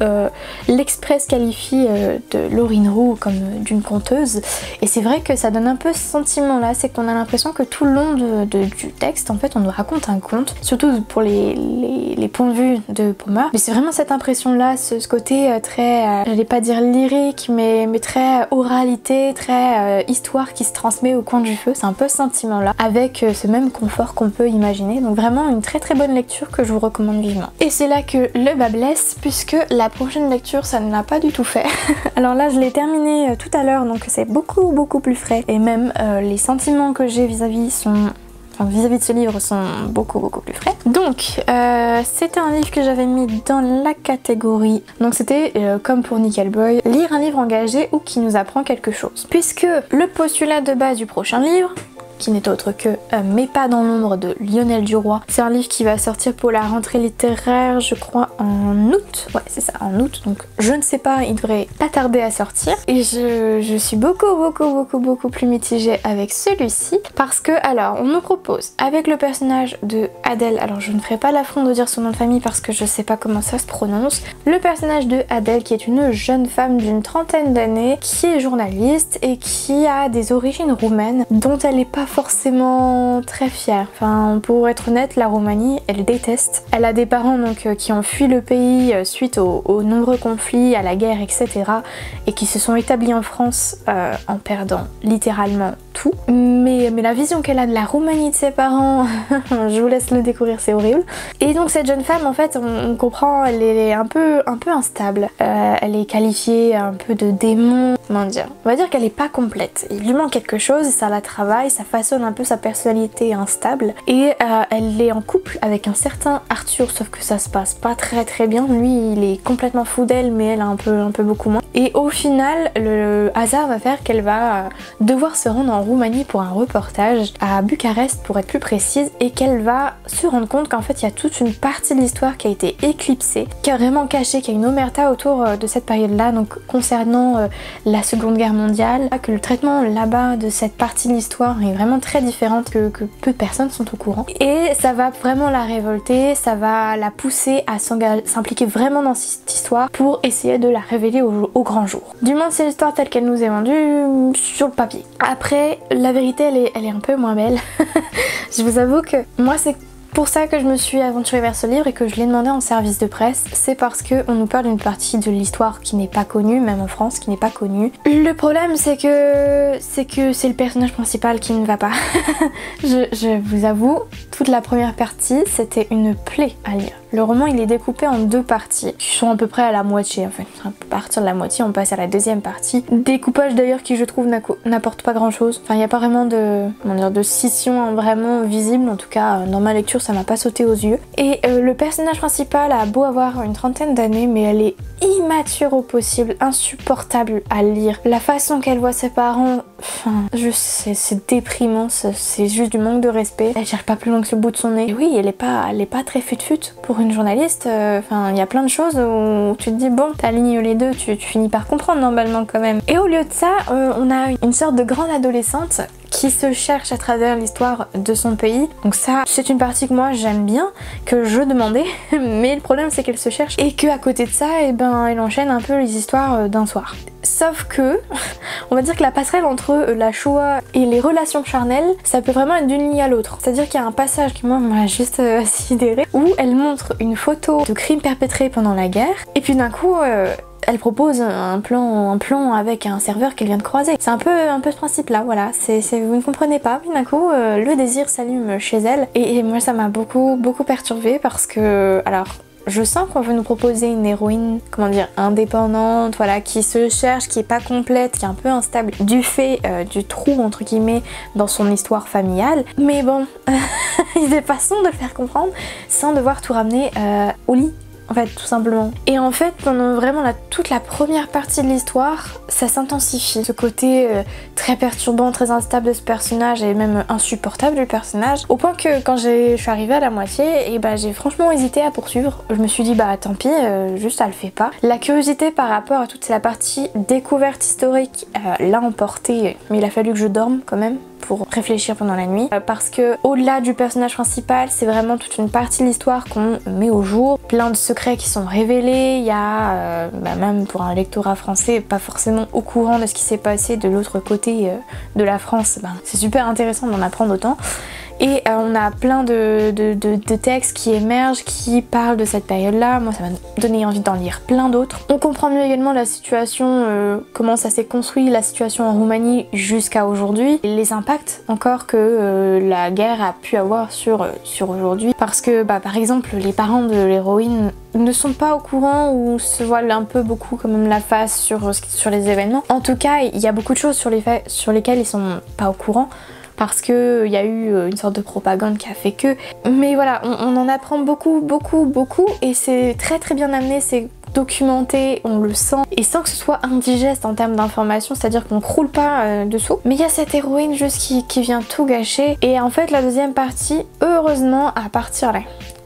S1: l'Express qualifie de Laurine Roux comme d'une conteuse, et c'est vrai que ça donne un peu ce sentiment là, c'est qu'on a l'impression que tout le long du texte, en fait, on nous raconte un conte, surtout pour les points de vue de Poma. Mais c'est vraiment cette impression-là, ce côté très, j'allais pas dire lyrique, mais très oralité, très histoire qui se transmet au coin du feu. C'est un peu ce sentiment-là, avec ce même confort qu'on peut imaginer. Donc vraiment une très bonne lecture que je vous recommande vivement. Et c'est là que le bas blesse, puisque la prochaine lecture, ça ne l'a pas du tout fait. Alors là, je l'ai terminé tout à l'heure, donc c'est beaucoup plus frais. Et même les sentiments que j'ai vis-à-vis de ce livre sont beaucoup plus frais. Donc c'était un livre que j'avais mis dans la catégorie, donc c'était comme pour Nickel Boy, lire un livre engagé ou qui nous apprend quelque chose, puisque le postulat de base du prochain livre, qui n'est autre que Mais pas dans l'ombre de Lionel Duroy. C'est un livre qui va sortir pour la rentrée littéraire, je crois en août. Ouais, c'est ça, en août. Donc je ne sais pas, il devrait pas tarder à sortir. Et je suis beaucoup plus mitigée avec celui-ci. Parce que, alors, on nous propose, avec le personnage de Adèle, alors je ne ferai pas l'affront de dire son nom de famille parce que je sais pas comment ça se prononce, le personnage de Adèle qui est une jeune femme d'une trentaine d'années, qui est journaliste et qui a des origines roumaines, dont elle n'est pas forcément très fière. Enfin, pour être honnête, la Roumanie, elle déteste. Elle a des parents donc qui ont fui le pays suite aux nombreux conflits, à la guerre, etc. et qui se sont établis en France en perdant littéralement tout. Mais la vision qu'elle a de la Roumanie de ses parents, je vous laisse le découvrir, c'est horrible. Et donc cette jeune femme, en fait, on comprend, elle est un peu instable. Elle est qualifiée un peu de démon. Comment dire ? On va dire qu'elle est pas complète. Il lui manque quelque chose, ça la travaille, ça façonne un peu sa personnalité instable. Et elle est en couple avec un certain Arthur, sauf que ça se passe pas très bien. Lui il est complètement fou d'elle, mais elle un peu beaucoup moins. Et au final le hasard va faire qu'elle va devoir se rendre en Roumanie pour un reportage, à Bucarest pour être plus précise, et qu'elle va se rendre compte qu'en fait il y a toute une partie de l'histoire qui a été éclipsée, qui a vraiment caché, qu'il y a une omerta autour de cette période là, donc concernant la Seconde Guerre mondiale, que le traitement là-bas de cette partie de l'histoire est vraiment très différente, que peu de personnes sont au courant, et ça va vraiment la révolter, ça va la pousser à s'impliquer vraiment dans cette histoire pour essayer de la révéler au grand jour. Du moins c'est l'histoire telle qu'elle nous est vendue sur le papier. Après la vérité elle est un peu moins belle. Je vous avoue que moi c'est pour ça que je me suis aventurée vers ce livre et que je l'ai demandé en service de presse, c'est parce qu'on nous parle d'une partie de l'histoire qui n'est pas connue, même en France, qui n'est pas connue. Le problème c'est que c'est le personnage principal qui ne va pas. je vous avoue, toute la première partie c'était une plaie à lire. Le roman il est découpé en 2 parties qui sont à peu près à la moitié en fait. À partir de la moitié on passe à la deuxième partie. Découpage d'ailleurs qui je trouve n'apporte pas grand chose. Enfin il n'y a pas vraiment de scission vraiment visible, en tout cas dans ma lecture ça m'a pas sauté aux yeux. Et le personnage principal a beau avoir une trentaine d'années, mais elle est immature au possible, insupportable à lire. La façon qu'elle voit ses parents, enfin, c'est déprimant, c'est juste du manque de respect. Elle cherche pas plus loin que le bout de son nez. Et oui, elle est pas très fut-fut pour une journaliste. Enfin, il y a plein de choses où tu te dis bon, t'alignes les deux, tu finis par comprendre normalement quand même. Et au lieu de ça, on a une sorte de grande adolescente qui se cherche à travers l'histoire de son pays. Donc ça, c'est une partie que moi j'aime bien, que je demandais, mais le problème c'est qu'elle se cherche et que à côté de ça, et ben elle enchaîne un peu les histoires d'un soir. Sauf que, on va dire que la passerelle entre la Shoah et les relations charnelles, ça peut vraiment être d'une ligne à l'autre. C'est-à-dire qu'il y a un passage qui moi m'a juste sidéré, où elle montre une photo de crimes perpétrés pendant la guerre, et puis d'un coup elle propose un plan avec un serveur qu'elle vient de croiser. C'est un peu ce principe là, voilà, vous ne comprenez pas, puis d'un coup le désir s'allume chez elle, et moi ça m'a beaucoup perturbée parce que, alors je sens qu'on veut nous proposer une héroïne, comment dire, indépendante, voilà, qui se cherche, qui est pas complète, qui est un peu instable du fait du trou entre guillemets dans son histoire familiale, mais bon, il y a des façons de le faire comprendre sans devoir tout ramener au lit. En fait, tout simplement. Et en fait, pendant vraiment toute la première partie de l'histoire, ça s'intensifie. Ce côté très perturbant, très instable de ce personnage et même insupportable du personnage. Au point que quand je suis arrivée à la moitié, et bah j'ai franchement hésité à poursuivre. Je me suis dit bah tant pis, juste elle le fait pas. La curiosité par rapport à toute la partie découverte historique l'a emporté, mais il a fallu que je dorme quand même pour réfléchir pendant la nuit, parce que au-delà du personnage principal, c'est vraiment toute une partie de l'histoire qu'on met au jour, plein de secrets qui sont révélés, il y a même pour un lectorat français pas forcément au courant de ce qui s'est passé de l'autre côté de la France, c'est super intéressant d'en apprendre autant. Et on a plein de textes qui émergent, qui parlent de cette période-là. Moi, ça m'a donné envie d'en lire plein d'autres. On comprend mieux également la situation, comment ça s'est construit, la situation en Roumanie jusqu'à aujourd'hui. Et les impacts encore que la guerre a pu avoir sur aujourd'hui. Parce que, par exemple, les parents de l'héroïne ne sont pas au courant ou se voilent un peu beaucoup quand même la face sur les événements. En tout cas, il y a beaucoup de choses sur lesquelles ils sont pas au courant, parce qu'il y a eu une sorte de propagande qui a fait que... Mais voilà, on en apprend beaucoup, et c'est très bien amené, c'est documenté, on le sent, et sans que ce soit indigeste en termes d'information, c'est-à-dire qu'on croule pas dessous. Mais il y a cette héroïne juste qui vient tout gâcher, et en fait la deuxième partie, heureusement, à partir là,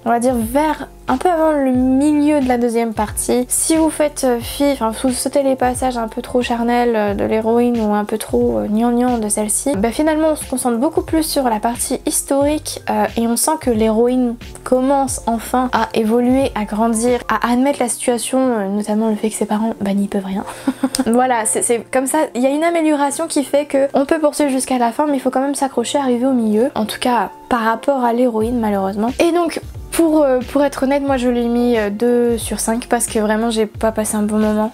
S1: on va dire vers un peu avant le milieu de la deuxième partie, si vous faites fi, enfin vous sautez les passages un peu trop charnels de l'héroïne ou un peu trop gnangnan de celle-ci, finalement on se concentre beaucoup plus sur la partie historique et on sent que l'héroïne commence enfin à évoluer, à grandir, à admettre la situation, notamment le fait que ses parents n'y peuvent rien. Voilà, c'est comme ça, il y a une amélioration qui fait que on peut poursuivre jusqu'à la fin, mais il faut quand même s'accrocher, arriver au milieu, en tout cas par rapport à l'héroïne malheureusement. Et donc pour être honnête, moi je l'ai mis 2 sur 5 parce que vraiment j'ai pas passé un bon moment.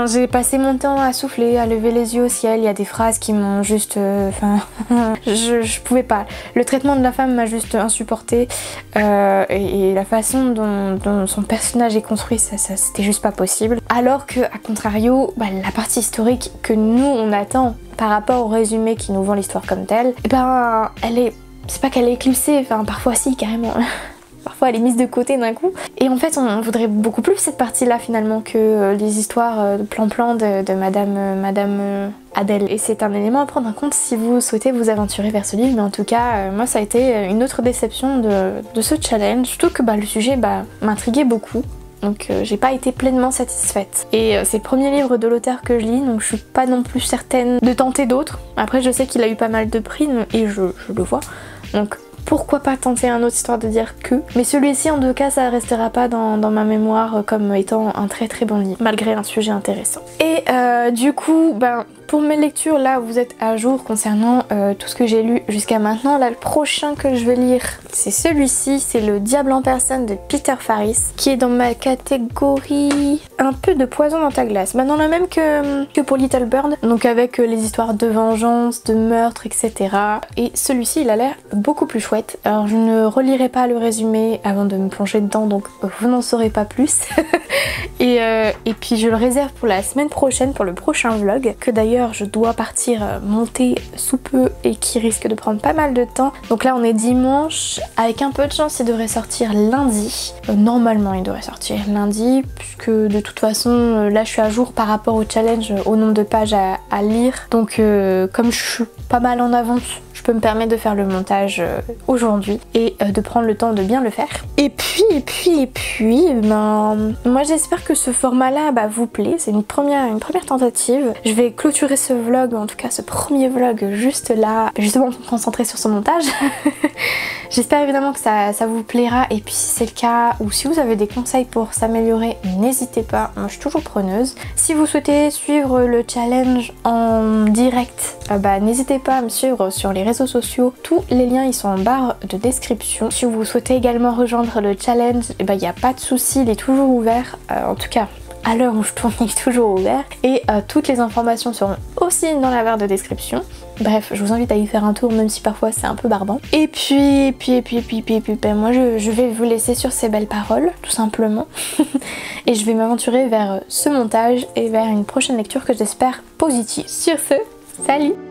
S1: J'ai passé mon temps à souffler, à lever les yeux au ciel, il y a des phrases qui m'ont juste... je pouvais pas. Le traitement de la femme m'a juste insupportée et la façon dont son personnage est construit, ça c'était juste pas possible. Alors que à contrario, la partie historique que nous on attend,
S2: par rapport au résumé qui nous vend l'histoire comme telle, et ben c'est pas qu'elle est éclussée, enfin parfois si carrément. Parfois elle est mise de côté d'un coup. Et en fait on voudrait beaucoup plus cette partie-là finalement que les histoires de plan-plan de Madame Adèle. Et c'est un élément à prendre en compte si vous souhaitez vous aventurer vers ce livre. Mais en tout cas, moi ça a été une autre déception de ce challenge. Surtout que le sujet m'intriguait beaucoup. Donc j'ai pas été pleinement satisfaite. Et c'est le premier livre de l'auteur que je lis, donc je suis pas non plus certaine de tenter d'autres. Après je sais qu'il a eu pas mal de prix et je le vois. Donc pourquoi pas tenter un autre histoire de dire que. Mais celui-ci en tout cas ça restera pas dans ma mémoire comme étant un très très bon livre, malgré un sujet intéressant. Et du coup, pour mes lectures là vous êtes à jour concernant tout ce que j'ai lu jusqu'à maintenant. Là le prochain que je vais lire c'est celui-ci, c'est Le Diable en personne de Peter Faris, qui est dans ma catégorie un peu de poison dans ta glace. Dans la même que pour Little Bird, donc avec les histoires de vengeance, de meurtre, etc. Et celui-ci il a l'air beaucoup plus chouette. Alors je ne relirai pas le résumé avant de me plonger dedans, donc vous n'en saurez pas plus. et puis je le réserve pour la semaine prochaine, pour le prochain vlog, que d'ailleurs je dois partir monter sous peu et qui risque de prendre pas mal de temps. Donc là on est dimanche, avec un peu de chance il devrait sortir lundi. Normalement il devrait sortir lundi, puisque de toute façon là je suis à jour par rapport au challenge, au nombre de pages à lire. Donc comme je suis pas mal en avance, je peux me permettre de faire le montage aujourd'hui et de prendre le temps de bien le faire. Et puis, moi j'espère que ce format-là vous plaît. C'est une première tentative. Je vais clôturer ce vlog, en tout cas ce premier vlog juste là, justement pour me concentrer sur son montage. J'espère évidemment que ça vous plaira, et puis si c'est le cas, ou si vous avez des conseils pour s'améliorer, n'hésitez pas, moi je suis toujours preneuse. Si vous souhaitez suivre le challenge en direct, n'hésitez pas à me suivre sur les réseaux sociaux. Tous les liens ils sont en barre de description. Si vous souhaitez également rejoindre le challenge, il n'y a pas de souci, il est toujours ouvert, en tout cas à l'heure où je tourne il est toujours ouvert, et toutes les informations seront aussi dans la barre de description. Bref, je vous invite à y faire un tour, même si parfois c'est un peu barbant. Et puis moi je vais vous laisser sur ces belles paroles, tout simplement. Et je vais m'aventurer vers ce montage et vers une prochaine lecture que j'espère positive. Sur ce, salut!